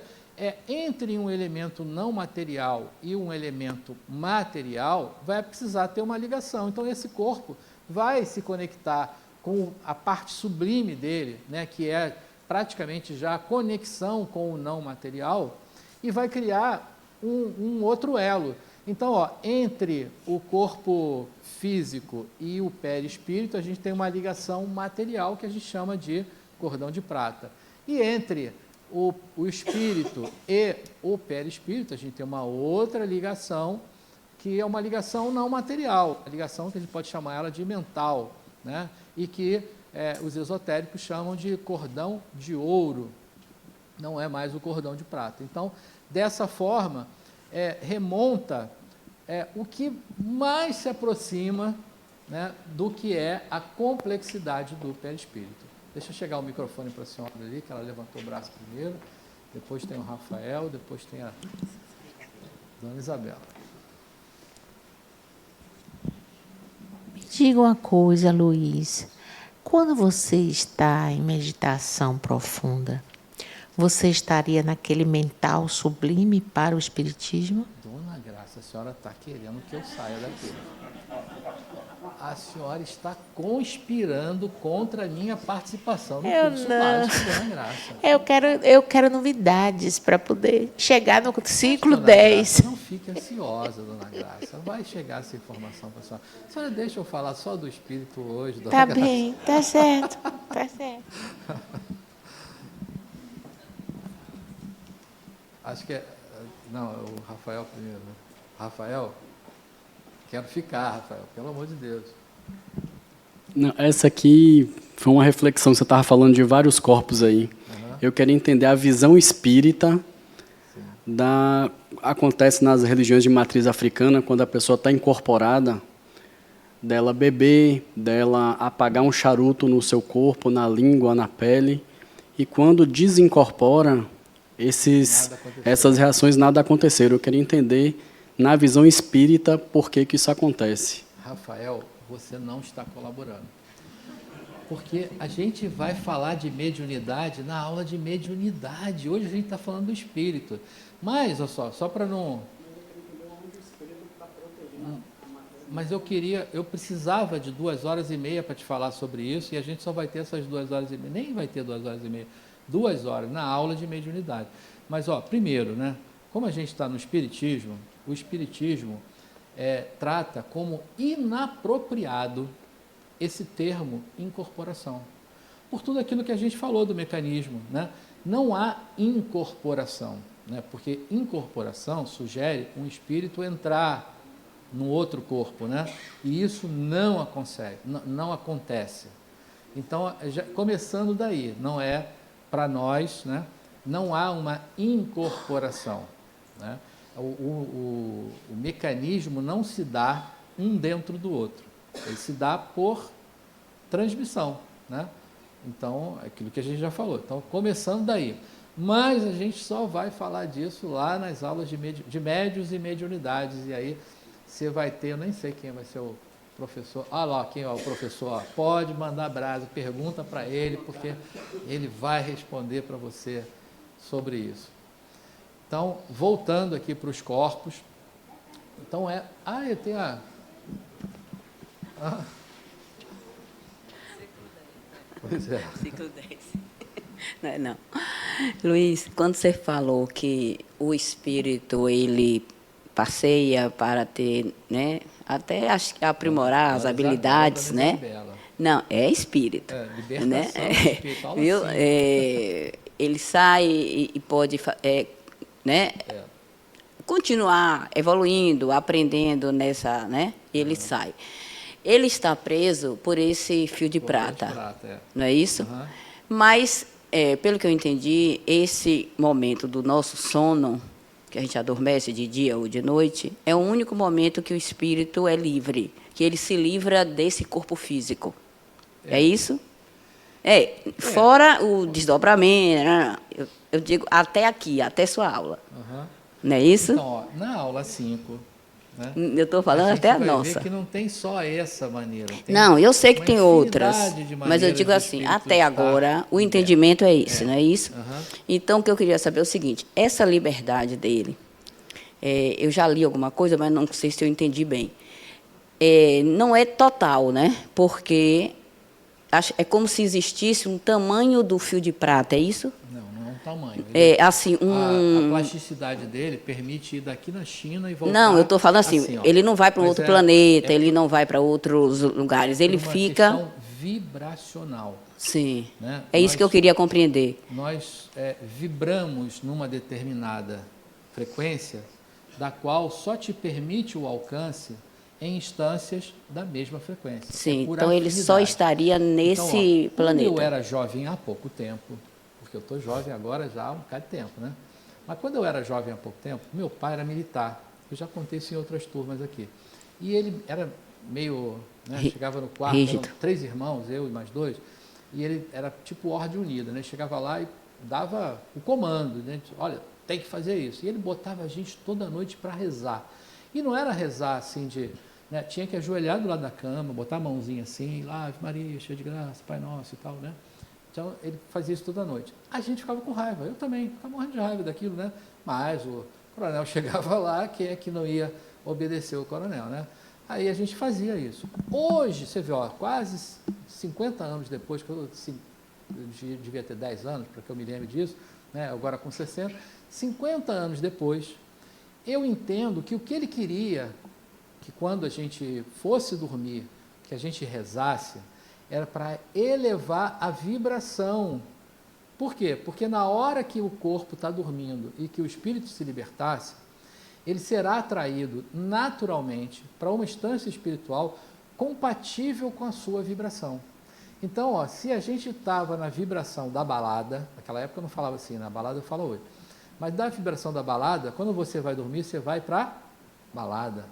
entre um elemento não material e um elemento material, vai precisar ter uma ligação. Então, esse corpo vai se conectar com a parte sublime dele, né, que é praticamente já a conexão com o não material, e vai criar um outro elo. Então, entre o corpo físico e o perispírito, a gente tem uma ligação material que a gente chama de cordão de prata. E entre o espírito e o perispírito, a gente tem uma outra ligação, que é uma ligação não material, a ligação que a gente pode chamar ela de mental, né? E que os esotéricos chamam de cordão de ouro, não é mais o cordão de prata. Então, dessa forma, remonta o que mais se aproxima, né, do que é a complexidade do perispírito. Deixa eu chegar o microfone para a senhora ali, que ela levantou o braço primeiro, depois tem o Rafael, depois tem a Dona Isabela. Me diga uma coisa, Luiz. Quando você está em meditação profunda, você estaria naquele mental sublime para o espiritismo? Dona Graça, a senhora está querendo que eu saia daqui. A senhora está conspirando contra a minha participação no curso mágico, Dona Graça. Eu quero novidades para poder chegar no ciclo Dona 10. Graça, não fique ansiosa, Dona Graça. Vai chegar essa informação para a senhora. A senhora deixa eu falar só do espírito hoje, Dona Graça. Tá bem, tá certo, tá certo. Acho que não, o Rafael primeiro. Né? Rafael? Quero ficar, Rafael, pelo amor de Deus. Não, essa aqui foi uma reflexão, você estava falando de vários corpos aí. Eu quero entender a visão espírita acontece nas religiões de matriz africana, quando a pessoa está incorporada, dela beber, dela apagar um charuto no seu corpo, na língua, na pele, e quando desincorpora, essas reações nada aconteceram. Eu queria entender, na visão espírita, por que isso acontece. Rafael, você não está colaborando. Porque a gente vai falar de mediunidade na aula de mediunidade. Hoje a gente está falando do espírito. Mas, olha só para não... Mas eu precisava de 2h30 para te falar sobre isso, e a gente só vai ter essas 2h30, nem vai ter 2h30, 2 horas na aula de mediunidade. Mas, primeiro, né, como a gente está no espiritismo, o espiritismo trata como inapropriado esse termo incorporação, por tudo aquilo que a gente falou do mecanismo, né? Não há incorporação, né? Porque incorporação sugere um espírito entrar num outro corpo, né? E isso não acontece. Então, começando daí, não é para nós, né? Não há uma incorporação, né? O mecanismo não se dá um dentro do outro, ele se dá por transmissão, né? Então, aquilo que a gente já falou. Então, começando daí. Mas a gente só vai falar disso lá nas aulas de médios e mediunidades, e aí você vai ter, eu nem sei quem vai ser o professor. Olha lá, quem é o professor? Pode mandar brasa, pergunta para ele, porque ele vai responder para você sobre isso. Então, voltando aqui para os corpos. Então, eu tenho a... Pois é. Ciclo 10. Não. Luiz, quando você falou que o espírito, ele passeia para ter, né, até aprimorar as habilidades, né? Não, é espírito. Libertação, né? espírito, Viu? assim. Ele sai e pode, né? Continuar evoluindo, aprendendo nessa, né? Ele sai. Ele está preso por esse fio de prata, não é isso? Mas, pelo que eu entendi, esse momento do nosso sono, que a gente adormece de dia ou de noite, é o único momento que o espírito é livre, que ele se livra desse corpo físico. É isso? Fora o desdobramento, né? Eu digo até aqui, até sua aula. Não é isso? Então, na aula 5... né? Eu estou falando até a nossa. Ver que não tem só essa maneira. Não, eu sei que tem outras, mas eu digo assim, até agora, o entendimento é isso, não é isso? Então, o que eu queria saber é o seguinte, essa liberdade dele, eu já li alguma coisa, mas não sei se eu entendi bem. Não é total, né? Porque é como se existisse um tamanho do fio de prata, é isso? Não é um tamanho. Assim, a plasticidade dele permite ir daqui na China e voltar. Não, eu estou falando assim, ele não vai para outro planeta, ele não vai para outros lugares, ele fica... Questão vibracional. Sim, né? Isso que eu queria compreender. Nós vibramos numa determinada frequência, da qual só te permite o alcance em instâncias da mesma frequência. Sim, então ele só estaria nesse planeta. Quando eu era jovem há pouco tempo, porque eu estou jovem agora já há um bocado de tempo, né? Mas quando eu era jovem há pouco tempo, meu pai era militar. Eu já contei isso em outras turmas aqui. E ele era meio... né, chegava no quarto, eram 3 irmãos, eu e mais 2, e ele era tipo ordem unida, né? Chegava lá e dava o comando, né? Olha, tem que fazer isso. E ele botava a gente toda noite para rezar. E não era rezar assim de... né, tinha que ajoelhar do lado da cama, botar a mãozinha assim, lá, Ave Maria, cheia de graça, Pai Nosso e tal, né? Então, ele fazia isso toda noite. A gente ficava com raiva, eu também, ficava morrendo de raiva daquilo, né? Mas o coronel chegava lá, quem é que não ia obedecer o coronel, né? Aí a gente fazia isso. Hoje, você vê, quase 50 anos depois, que eu devia ter 10 anos, para que eu me lembre disso, né? Agora com 60, 50 anos depois, eu entendo que o que ele queria, que quando a gente fosse dormir, que a gente rezasse, era para elevar a vibração. Por quê? Porque na hora que o corpo está dormindo e que o espírito se libertasse, ele será atraído naturalmente para uma instância espiritual compatível com a sua vibração. Então, ó, se a gente estava na vibração da balada, naquela época eu não falava assim, na balada eu falo hoje, mas da vibração da balada, quando você vai dormir, você vai para balada.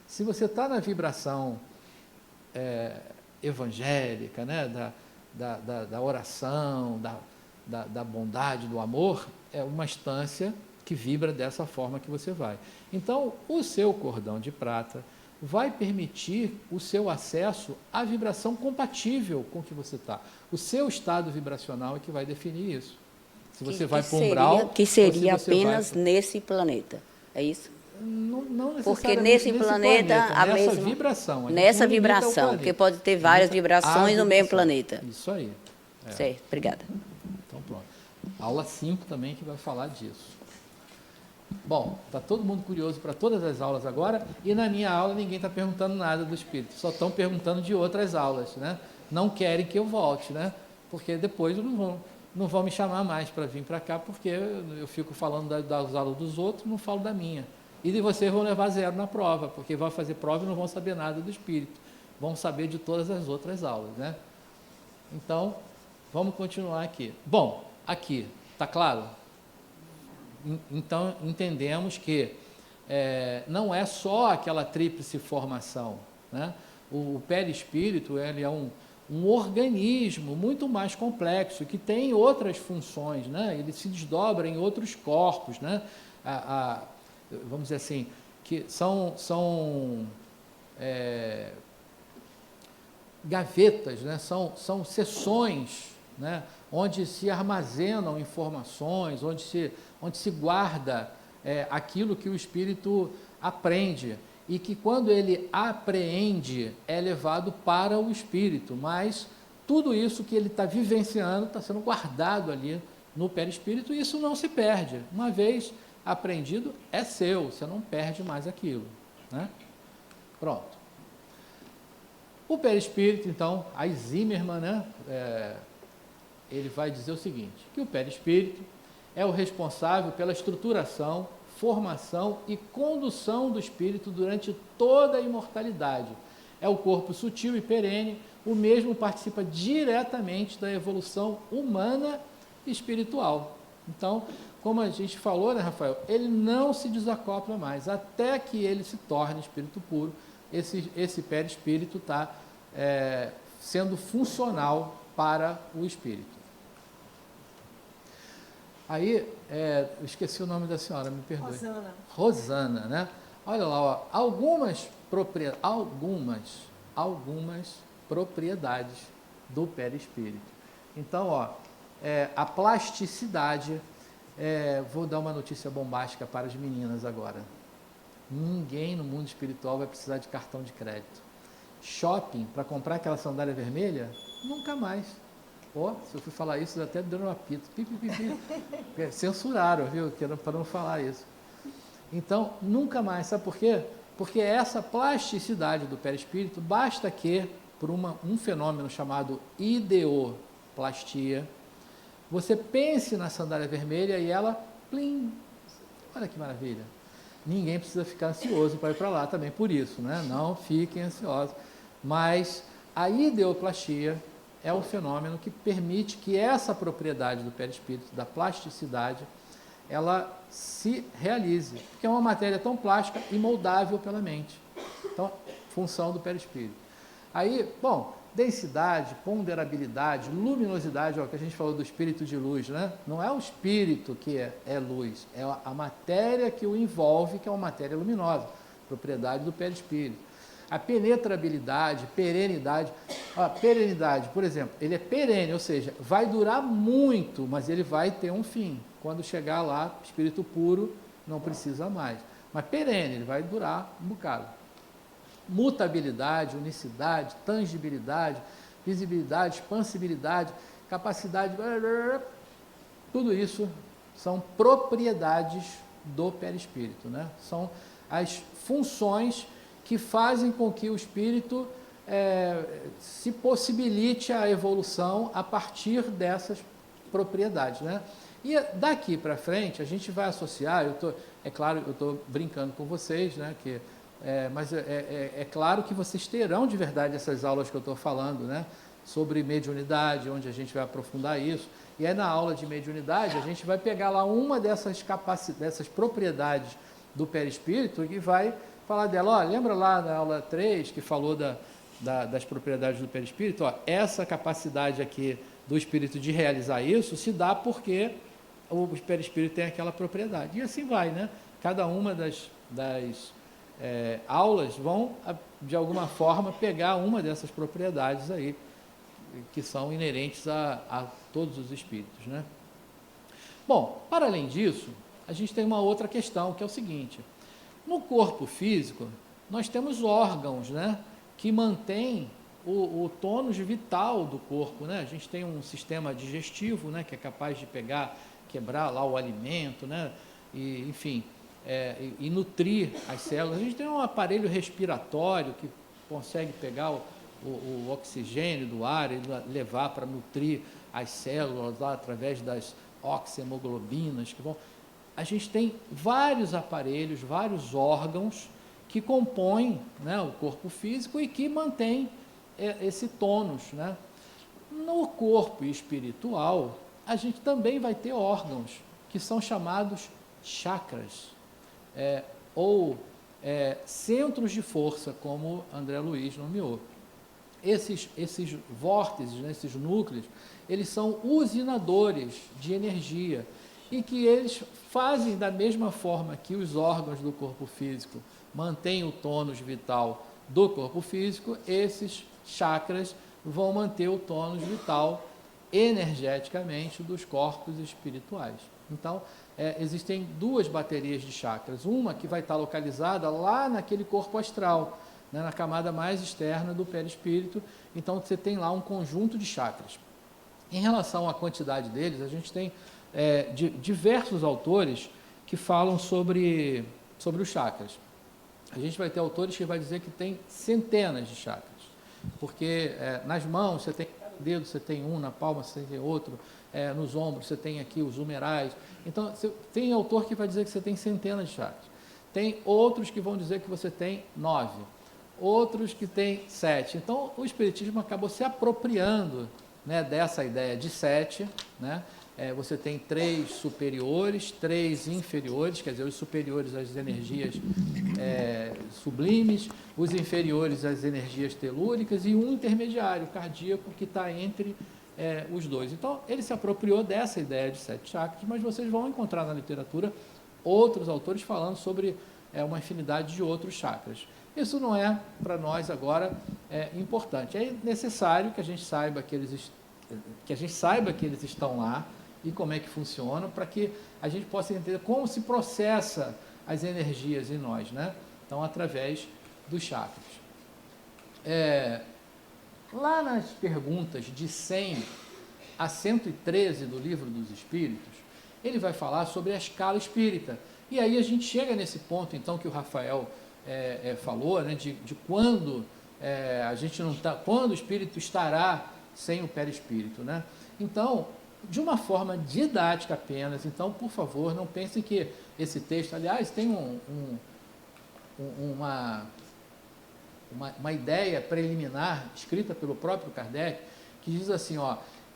Se você está na vibração evangélica, né, da oração, da bondade, do amor, é uma instância que vibra dessa forma que você vai. Então, o seu cordão de prata vai permitir o seu acesso à vibração compatível com que você está. O seu estado vibracional é que vai definir isso. Se você vai para um umbral... Que seria apenas nesse planeta, é isso? Não necessariamente porque nesse planeta, a nessa mesma vibração. Nessa vibração, porque pode ter várias vibrações no mesmo planeta. Isso aí. Certo, obrigada. Então, pronto. Aula 5 também que vai falar disso. Bom, está todo mundo curioso para todas as aulas agora, e na minha aula ninguém está perguntando nada do espírito, só estão perguntando de outras aulas, né? Não querem que eu volte, né? Porque depois não vão me chamar mais para vir para cá, porque eu fico falando das aulas dos outros, não falo da minha. E de vocês vão levar 0 na prova, porque vão fazer prova e não vão saber nada do espírito, vão saber de todas as outras aulas, né? Então, vamos continuar aqui. Bom, aqui, está claro? Então, entendemos que não é só aquela tríplice formação, né? O perispírito, ele é um organismo muito mais complexo, que tem outras funções, né? Ele se desdobra em outros corpos, né? Vamos dizer assim, que são gavetas, né? São seções, né? Onde se armazenam informações, onde se guarda aquilo que o espírito aprende, e que quando ele apreende é levado para o espírito, mas tudo isso que ele está vivenciando está sendo guardado ali no perispírito, e isso não se perde. Uma vez aprendido, é seu, você não perde mais aquilo, né? Pronto. O perispírito, então, a Zimmermann, né, ele vai dizer o seguinte, que o perispírito é o responsável pela estruturação, formação e condução do espírito durante toda a imortalidade. É o corpo sutil e perene, o mesmo participa diretamente da evolução humana e espiritual. Então, como a gente falou, né, Rafael, ele não se desacopla mais, até que ele se torne espírito puro. Esse perispírito está sendo funcional para o espírito. Aí, eu esqueci o nome da senhora, me perdoe. Rosana. Rosana, né? Olha lá, ó, algumas propriedades do perispírito. Então, ó, a plasticidade, vou dar uma notícia bombástica para as meninas agora. Ninguém no mundo espiritual vai precisar de cartão de crédito. Shopping, para comprar aquela sandália vermelha, nunca mais. Se eu fui falar isso, até deu um apito. Censuraram, viu? Para não falar isso. Então, nunca mais. Sabe por quê? Porque essa plasticidade do perispírito, basta que, por um fenômeno chamado ideoplastia, você pense na sandália vermelha e ela, plim, olha que maravilha. Ninguém precisa ficar ansioso para ir para lá também por isso, né? Não fiquem ansiosos. Mas a ideoplastia é o fenômeno que permite que essa propriedade do perispírito, da plasticidade, ela se realize, porque é uma matéria tão plástica e moldável pela mente. Então, função do perispírito. Aí, bom, densidade, ponderabilidade, luminosidade, ó, que a gente falou do espírito de luz, né? Não é o espírito que é luz, é a matéria que o envolve, que é uma matéria luminosa, propriedade do perispírito. A penetrabilidade, perenidade. A perenidade, por exemplo, ele é perene, ou seja, vai durar muito, mas ele vai ter um fim. Quando chegar lá, espírito puro, não precisa mais. Mas perene, ele vai durar um bocado. Mutabilidade, unicidade, tangibilidade, visibilidade, expansibilidade, capacidade, tudo isso são propriedades do perispírito, né? São as funções que fazem com que o espírito se possibilite a evolução a partir dessas propriedades, né? E daqui para frente, a gente vai associar, é claro, eu estou brincando com vocês, né, mas é claro que vocês terão de verdade essas aulas que eu estou falando, né, sobre mediunidade, onde a gente vai aprofundar isso. E aí na aula de mediunidade, a gente vai pegar lá uma dessas propriedades do perispírito e vai falar dela. Lembra lá na aula 3 que falou das propriedades do perispírito? Essa capacidade aqui do espírito de realizar isso se dá porque o perispírito tem aquela propriedade. E assim vai, né? Cada uma das aulas vão, de alguma forma, pegar uma dessas propriedades aí, que são inerentes a todos os espíritos, né? Bom, para além disso, a gente tem uma outra questão, que é o seguinte: no corpo físico, nós temos órgãos, né, que mantêm o tônus vital do corpo, né? A gente tem um sistema digestivo, né, que é capaz de quebrar lá o alimento, né, e, enfim, e nutrir as células. A gente tem um aparelho respiratório que consegue pegar o oxigênio do ar e levar para nutrir as células lá através das oxihemoglobinas que vão. A gente tem vários aparelhos, vários órgãos que compõem, né, o corpo físico e que mantêm esse tônus, né? No corpo espiritual, a gente também vai ter órgãos que são chamados chakras, ou centros de força, como André Luiz nomeou. Esses vórtices, né, esses núcleos, eles são usinadores de energia e que eles fazem da mesma forma que os órgãos do corpo físico mantêm o tônus vital do corpo físico, esses chakras vão manter o tônus vital energeticamente dos corpos espirituais. Então, existem duas baterias de chakras, uma que vai estar localizada lá naquele corpo astral, né, na camada mais externa do perispírito. Então, você tem lá um conjunto de chakras. Em relação à quantidade deles, a gente tem diversos autores que falam sobre os chakras. A gente vai ter autores que vai dizer que tem centenas de chakras, porque nas mãos você tem cada dedo, você tem um, na palma você tem outro, nos ombros você tem aqui os humerais. Então, tem autor que vai dizer que você tem centenas de chakras. Tem outros que vão dizer que você tem 9. Outros que têm 7. Então, o Espiritismo acabou se apropriando, né, dessa ideia de 7, né? Você tem 3 superiores, 3 inferiores, quer dizer, os superiores às energias sublimes, os inferiores às energias telúricas e um intermediário cardíaco que está entre os dois. Então, ele se apropriou dessa ideia de 7 chakras, mas vocês vão encontrar na literatura outros autores falando sobre uma infinidade de outros chakras. Isso não é, para nós agora, importante. É necessário que a gente saiba que eles estão lá e como é que funcionam, para que a gente possa entender como se processa as energias em nós, né? Então, através dos chakras. Lá nas perguntas de 100 a 113 do Livro dos Espíritos, ele vai falar sobre a escala espírita. E aí a gente chega nesse ponto, então, que o Rafael falou, né, de quando a gente não tá, quando o espírito estará sem o perispírito, né? Então, de uma forma didática apenas, então, por favor, não pensem que esse texto, aliás, tem uma ideia preliminar escrita pelo próprio Kardec, que diz assim,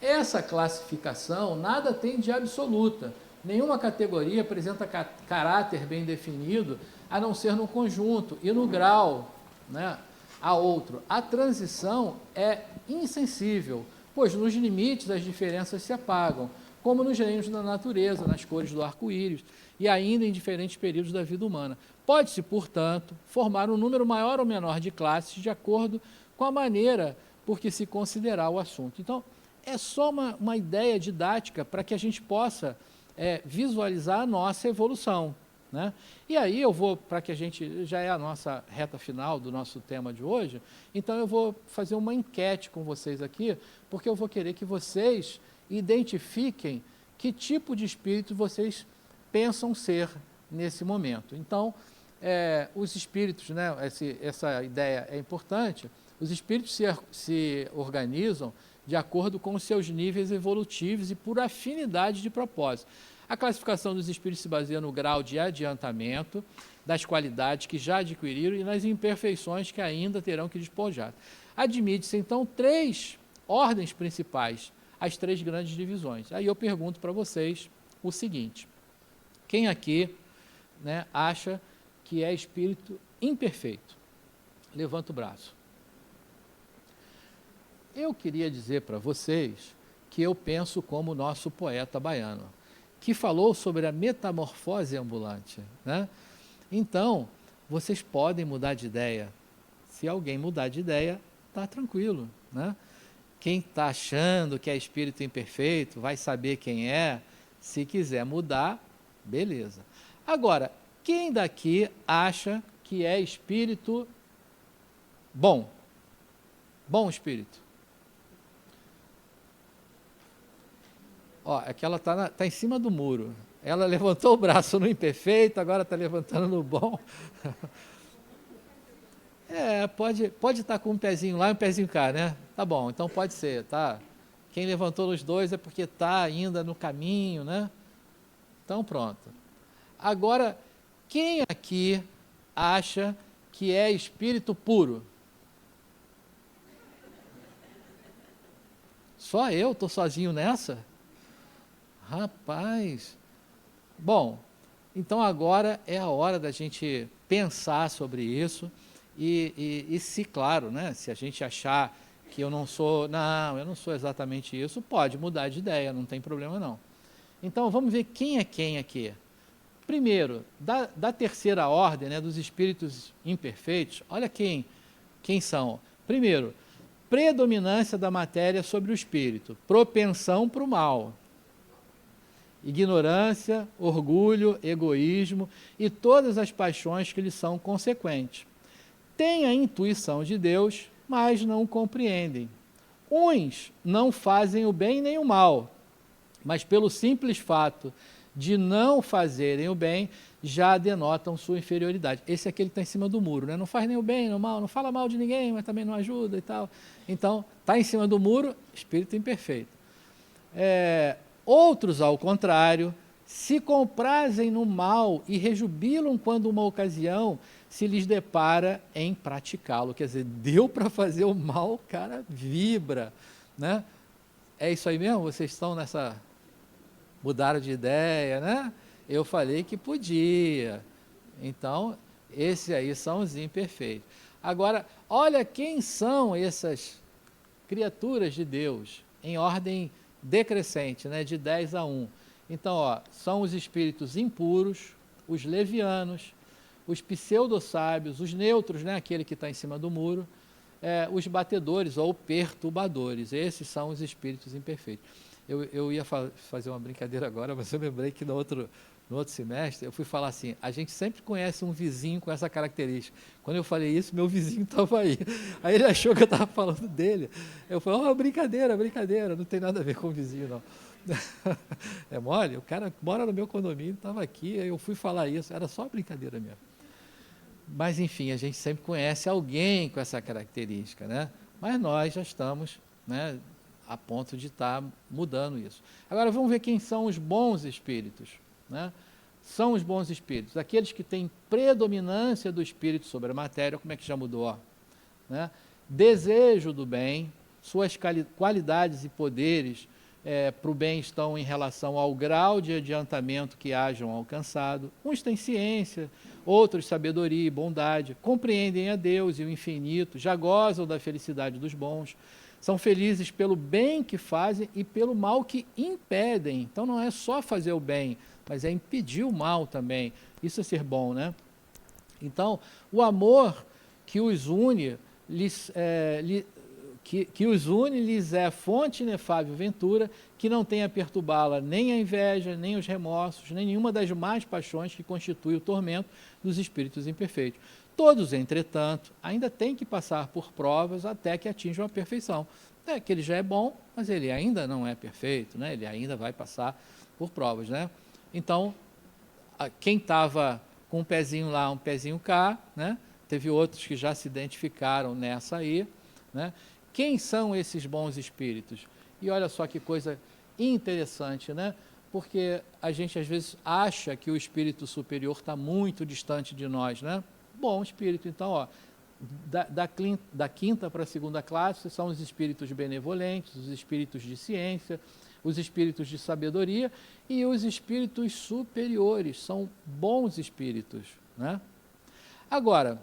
essa classificação nada tem de absoluta, nenhuma categoria apresenta caráter bem definido, a não ser no conjunto e no grau, né, a outro. A transição é insensível, pois nos limites as diferenças se apagam, como nos reinos da natureza, nas cores do arco-íris, e ainda em diferentes períodos da vida humana. Pode-se, portanto, formar um número maior ou menor de classes de acordo com a maneira por que se considerar o assunto. Então, é só uma ideia didática para que a gente possa visualizar a nossa evolução, né? E aí eu vou, para que a gente, já é a nossa reta final do nosso tema de hoje, então eu vou fazer uma enquete com vocês aqui, porque eu vou querer que vocês identifiquem que tipo de espírito vocês pensam ser nesse momento. Então, os espíritos, né, essa ideia é importante, Os espíritos se organizam de acordo com os seus níveis evolutivos e por afinidade de propósito. A classificação dos espíritos se baseia no grau de adiantamento, das qualidades que já adquiriram e nas imperfeições que ainda terão que despojar. Admite-se, então, 3 ordens principais, as 3 grandes divisões. Aí eu pergunto para vocês o seguinte: quem aqui, né, acha que é espírito imperfeito? Levanta o braço. Eu queria dizer para vocês que eu penso como o nosso poeta baiano, que falou sobre a metamorfose ambulante, né? Então, vocês podem mudar de ideia. Se alguém mudar de ideia, está tranquilo, né? Quem está achando que é espírito imperfeito vai saber quem é. Se quiser mudar, beleza. Agora, quem daqui acha que é espírito bom? Bom espírito? Ó, aquela tá em cima do muro. Ela levantou o braço no imperfeito, agora está levantando no bom. Pode estar com um pezinho lá e um pezinho cá, né? Tá bom, então pode ser, tá? Quem levantou nos 2 é porque está ainda no caminho, né? Então pronto. Agora, quem aqui acha que é espírito puro? Só eu estou sozinho nessa? Rapaz. Bom, então agora é a hora da gente pensar sobre isso e se, claro, né, se a gente achar que eu não sou exatamente isso, pode mudar de ideia, não tem problema não. Então vamos ver quem é quem aqui. Primeiro, da terceira ordem, né, dos espíritos imperfeitos, olha quem são. Primeiro, predominância da matéria sobre o espírito, propensão para o mal. Ignorância, orgulho, egoísmo e todas as paixões que lhes são consequentes. Têm a intuição de Deus, mas não o compreendem. Uns não fazem o bem nem o mal, mas pelo simples fato de não fazerem o bem, já denotam sua inferioridade. Esse é aquele que está em cima do muro, né? Não faz nem o bem nem o mal, não fala mal de ninguém, mas também não ajuda e tal. Então, está em cima do muro, espírito imperfeito. Outros, ao contrário, se comprazem no mal e rejubilam quando uma ocasião se lhes depara em praticá-lo. Quer dizer, deu para fazer o mal, o cara vibra, né? É isso aí mesmo? Vocês estão nessa... Mudaram de ideia, né? Eu falei que podia. Então, esses aí são os imperfeitos. Agora, olha quem são essas criaturas de Deus, em ordem decrescente, né, de 10 a 1. Então, ó, são os espíritos impuros, os levianos, os pseudo-sábios, os neutros, né, aquele que está em cima do muro, os batedores ou perturbadores. Esses são os espíritos imperfeitos. Eu ia fazer uma brincadeira agora, mas eu lembrei que no outro semestre eu fui falar assim: a gente sempre conhece um vizinho com essa característica. Quando eu falei isso, meu vizinho estava aí. Aí ele achou que eu estava falando dele. Eu falei: brincadeira, não tem nada a ver com o vizinho, não. É mole? O cara mora no meu condomínio, estava aqui, aí eu fui falar isso, era só brincadeira mesmo. Mas, enfim, a gente sempre conhece alguém com essa característica, né? Mas nós já estamos, né, a ponto de estar mudando isso. Agora, vamos ver quem são os bons espíritos, né? São os bons espíritos, aqueles que têm predominância do espírito sobre a matéria. Como é que já mudou? Ó, né? Desejo do bem, suas qualidades e poderes para o bem estão em relação ao grau de adiantamento que hajam alcançado. Uns têm ciência, outros sabedoria e bondade, compreendem a Deus e o infinito, já gozam da felicidade dos bons, são felizes pelo bem que fazem e pelo mal que impedem. Então não é só fazer o bem, mas é impedir o mal também. Isso é ser bom, né? Então, o amor que os une lhes é fonte inefável ventura, que não tem a perturbá-la nem a inveja, nem os remorsos, nem nenhuma das más paixões que constitui o tormento dos espíritos imperfeitos. Todos, entretanto, ainda têm que passar por provas até que atinjam a perfeição. Que ele já é bom, mas ele ainda não é perfeito, né? Ele ainda vai passar por provas, né? Então, quem estava com um pezinho lá, um pezinho cá, né? Teve outros que já se identificaram nessa aí. né? Quem são esses bons espíritos? E olha só que coisa interessante, né? Porque a gente às vezes acha que o espírito superior está muito distante de nós, né? Bom espírito, então, ó, da quinta para a segunda classe são os espíritos benevolentes, os espíritos de ciência, os espíritos de sabedoria e os espíritos superiores, são bons espíritos, né? Agora,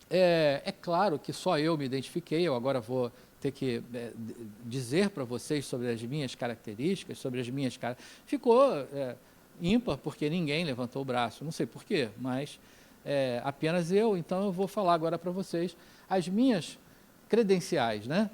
é claro que só eu me identifiquei, eu agora vou ter que dizer para vocês sobre as minhas características, sobre as minhas ficou ímpar porque ninguém levantou o braço, não sei porquê, mas apenas eu, então eu vou falar agora para vocês as minhas credenciais, né?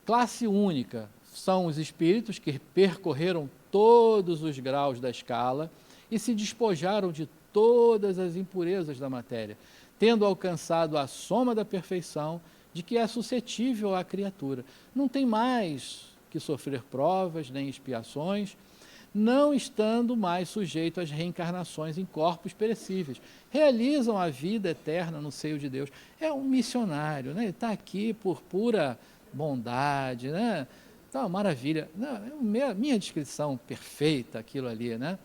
Classe única são os espíritos que percorreram todos os graus da escala e se despojaram de todas as impurezas da matéria, tendo alcançado a soma da perfeição de que é suscetível à criatura. Não tem mais que sofrer provas nem expiações, não estando mais sujeito às reencarnações em corpos perecíveis. Realizam a vida eterna no seio de Deus. É um missionário, né? Ele está aqui por pura bondade, né? Então, maravilha. Minha descrição perfeita, aquilo ali, né?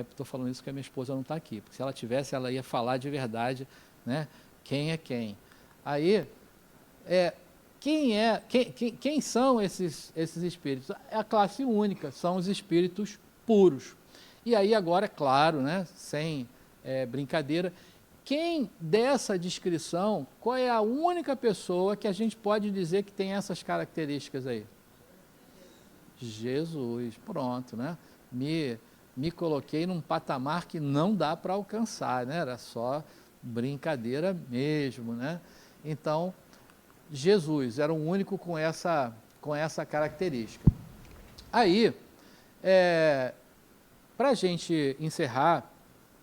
Estou falando isso porque a minha esposa não está aqui, porque se ela tivesse, ela ia falar de verdade, né? Quem é quem. Aí, quem são esses espíritos? É a classe única, são os espíritos puros. E aí agora, claro, né, sem brincadeira, quem dessa descrição, qual é a única pessoa que a gente pode dizer que tem essas características aí? Jesus, pronto, né? Me coloquei num patamar que não dá para alcançar, né? Era só brincadeira mesmo, né? Então, Jesus era o único com essa característica. Aí, para a gente encerrar,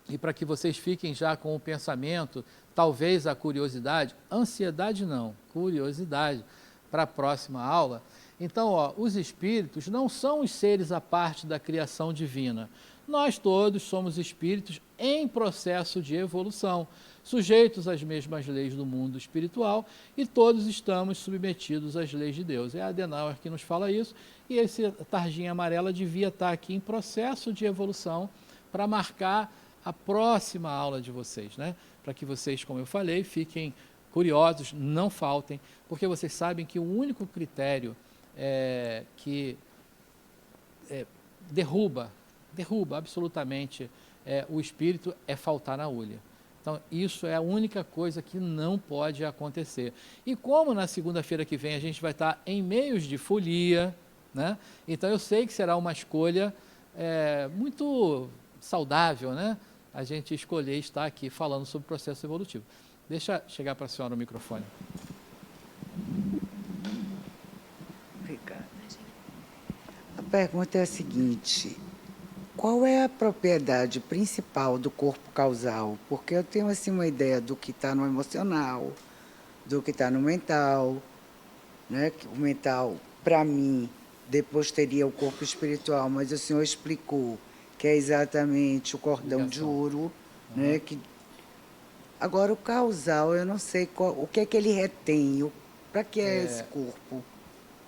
e para que vocês fiquem já com o pensamento, talvez a curiosidade, ansiedade não, curiosidade, para a próxima aula. Então, ó, os espíritos não são os seres à parte da criação divina. Nós todos somos espíritos em processo de evolução, sujeitos às mesmas leis do mundo espiritual e todos estamos submetidos às leis de Deus. É a Adenauer que nos fala isso e esse tarjinha amarela devia estar aqui em processo de evolução para marcar a próxima aula de vocês, né? Para que vocês, como eu falei, fiquem curiosos, não faltem, porque vocês sabem que o único critério que derruba absolutamente o espírito é faltar na ulha. Então, isso é a única coisa que não pode acontecer. E como na segunda-feira que vem a gente vai estar em meios de folia, né? Então eu sei que será uma escolha muito saudável, né? A gente escolher estar aqui falando sobre o processo evolutivo. Deixa chegar para a senhora o microfone. Obrigada. A pergunta é a seguinte: qual é a propriedade principal do corpo causal? Porque eu tenho assim uma ideia do que está no emocional, do que está no mental, né? O mental, para mim, depois teria o corpo espiritual, mas o senhor explicou que é exatamente o cordão de ouro, né? Que... Agora, o causal, eu não sei o que é que ele retém, para que é esse corpo?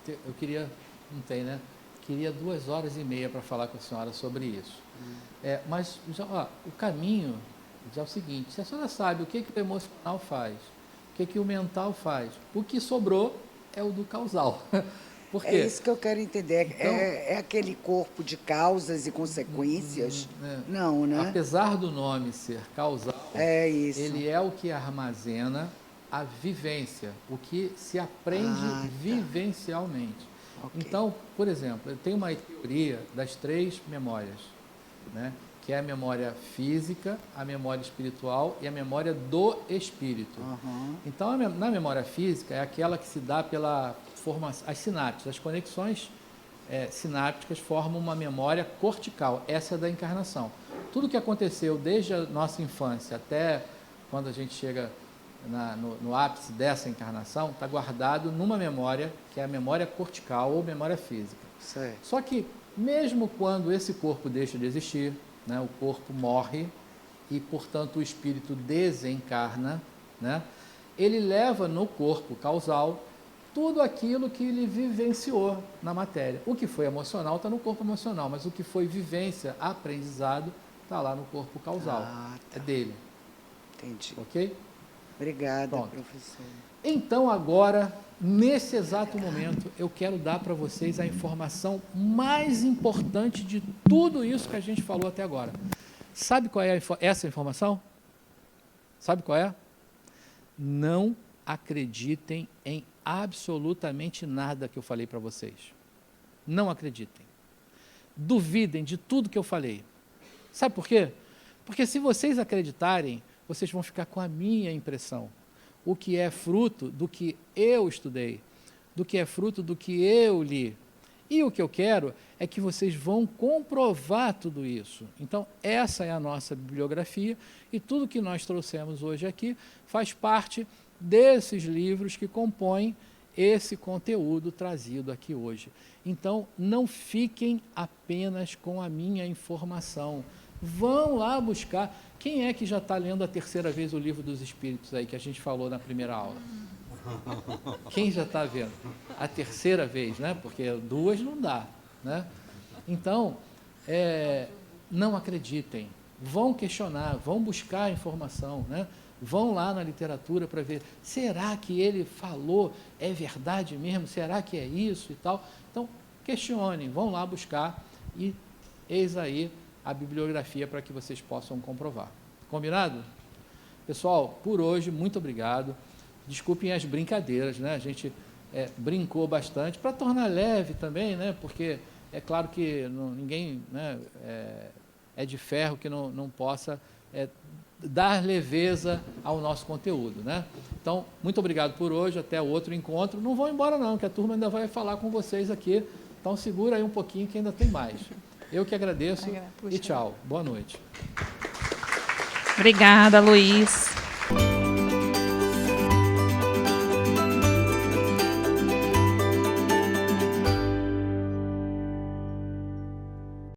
Eu queria, não tem, né? Queria 2h30 para falar com a senhora sobre isso. Mas já, o caminho já é o seguinte: se a senhora sabe o que o emocional faz, o que o mental faz, o que sobrou é o do causal. Por quê? É isso que eu quero entender. Então, é aquele corpo de causas e consequências? Não, né? Apesar do nome ser causal, isso. Ele é o que armazena a vivência, o que se aprende vivencialmente. Okay. Então, por exemplo, eu tenho uma teoria das 3 memórias, né? Que é a memória física, a memória espiritual e a memória do espírito. Então, na memória física é aquela que se dá pela formação, as sinapses, as conexões sinápticas formam uma memória cortical, essa é da encarnação. Tudo que aconteceu desde a nossa infância até quando a gente chega no ápice dessa encarnação, está guardado numa memória que é a memória cortical ou memória física. Certo. Só que mesmo quando esse corpo deixa de existir, né, o corpo morre e, portanto, o espírito desencarna, né, ele leva no corpo causal tudo aquilo que ele vivenciou na matéria. O que foi emocional está no corpo emocional, mas o que foi vivência, aprendizado, está lá no corpo causal. Tá. É dele. Entendi. Ok? Obrigada, Pronto. professor. Então, agora, nesse exato momento, eu quero dar para vocês a informação mais importante de tudo isso que a gente falou até agora. Sabe qual é essa informação? Sabe qual é? Não acreditem em absolutamente nada que eu falei para vocês. Não acreditem. Duvidem de tudo que eu falei. Sabe por quê? Porque se vocês acreditarem, vocês vão ficar com a minha impressão. O que é fruto do que eu estudei, do que é fruto do que eu li. E o que eu quero é que vocês vão comprovar tudo isso. Então, essa é a nossa bibliografia e tudo que nós trouxemos hoje aqui faz parte desses livros que compõem esse conteúdo trazido aqui hoje. Então, não fiquem apenas com a minha informação. Vão lá buscar. Quem é que já está lendo a terceira vez o Livro dos Espíritos aí, que a gente falou na primeira aula? Quem já está vendo? A terceira vez, né? Porque duas não dá, né? Então, não acreditem. Vão questionar, vão buscar informação, né? Vão lá na literatura para ver, será que ele falou, é verdade mesmo? Será que é isso e tal? Então, questionem, vão lá buscar e eis aí a bibliografia para que vocês possam comprovar. Combinado? Pessoal, por hoje, muito obrigado. Desculpem as brincadeiras, né? A gente brincou bastante para tornar leve também, né? Porque é claro que ninguém, né, é de ferro que não possa dar leveza ao nosso conteúdo, né? Então, muito obrigado por hoje, até o outro encontro. Não vão embora não, que a turma ainda vai falar com vocês aqui. Então, segura aí um pouquinho que ainda tem mais. Eu que agradeço e tchau. Boa noite. Obrigada, Luiz.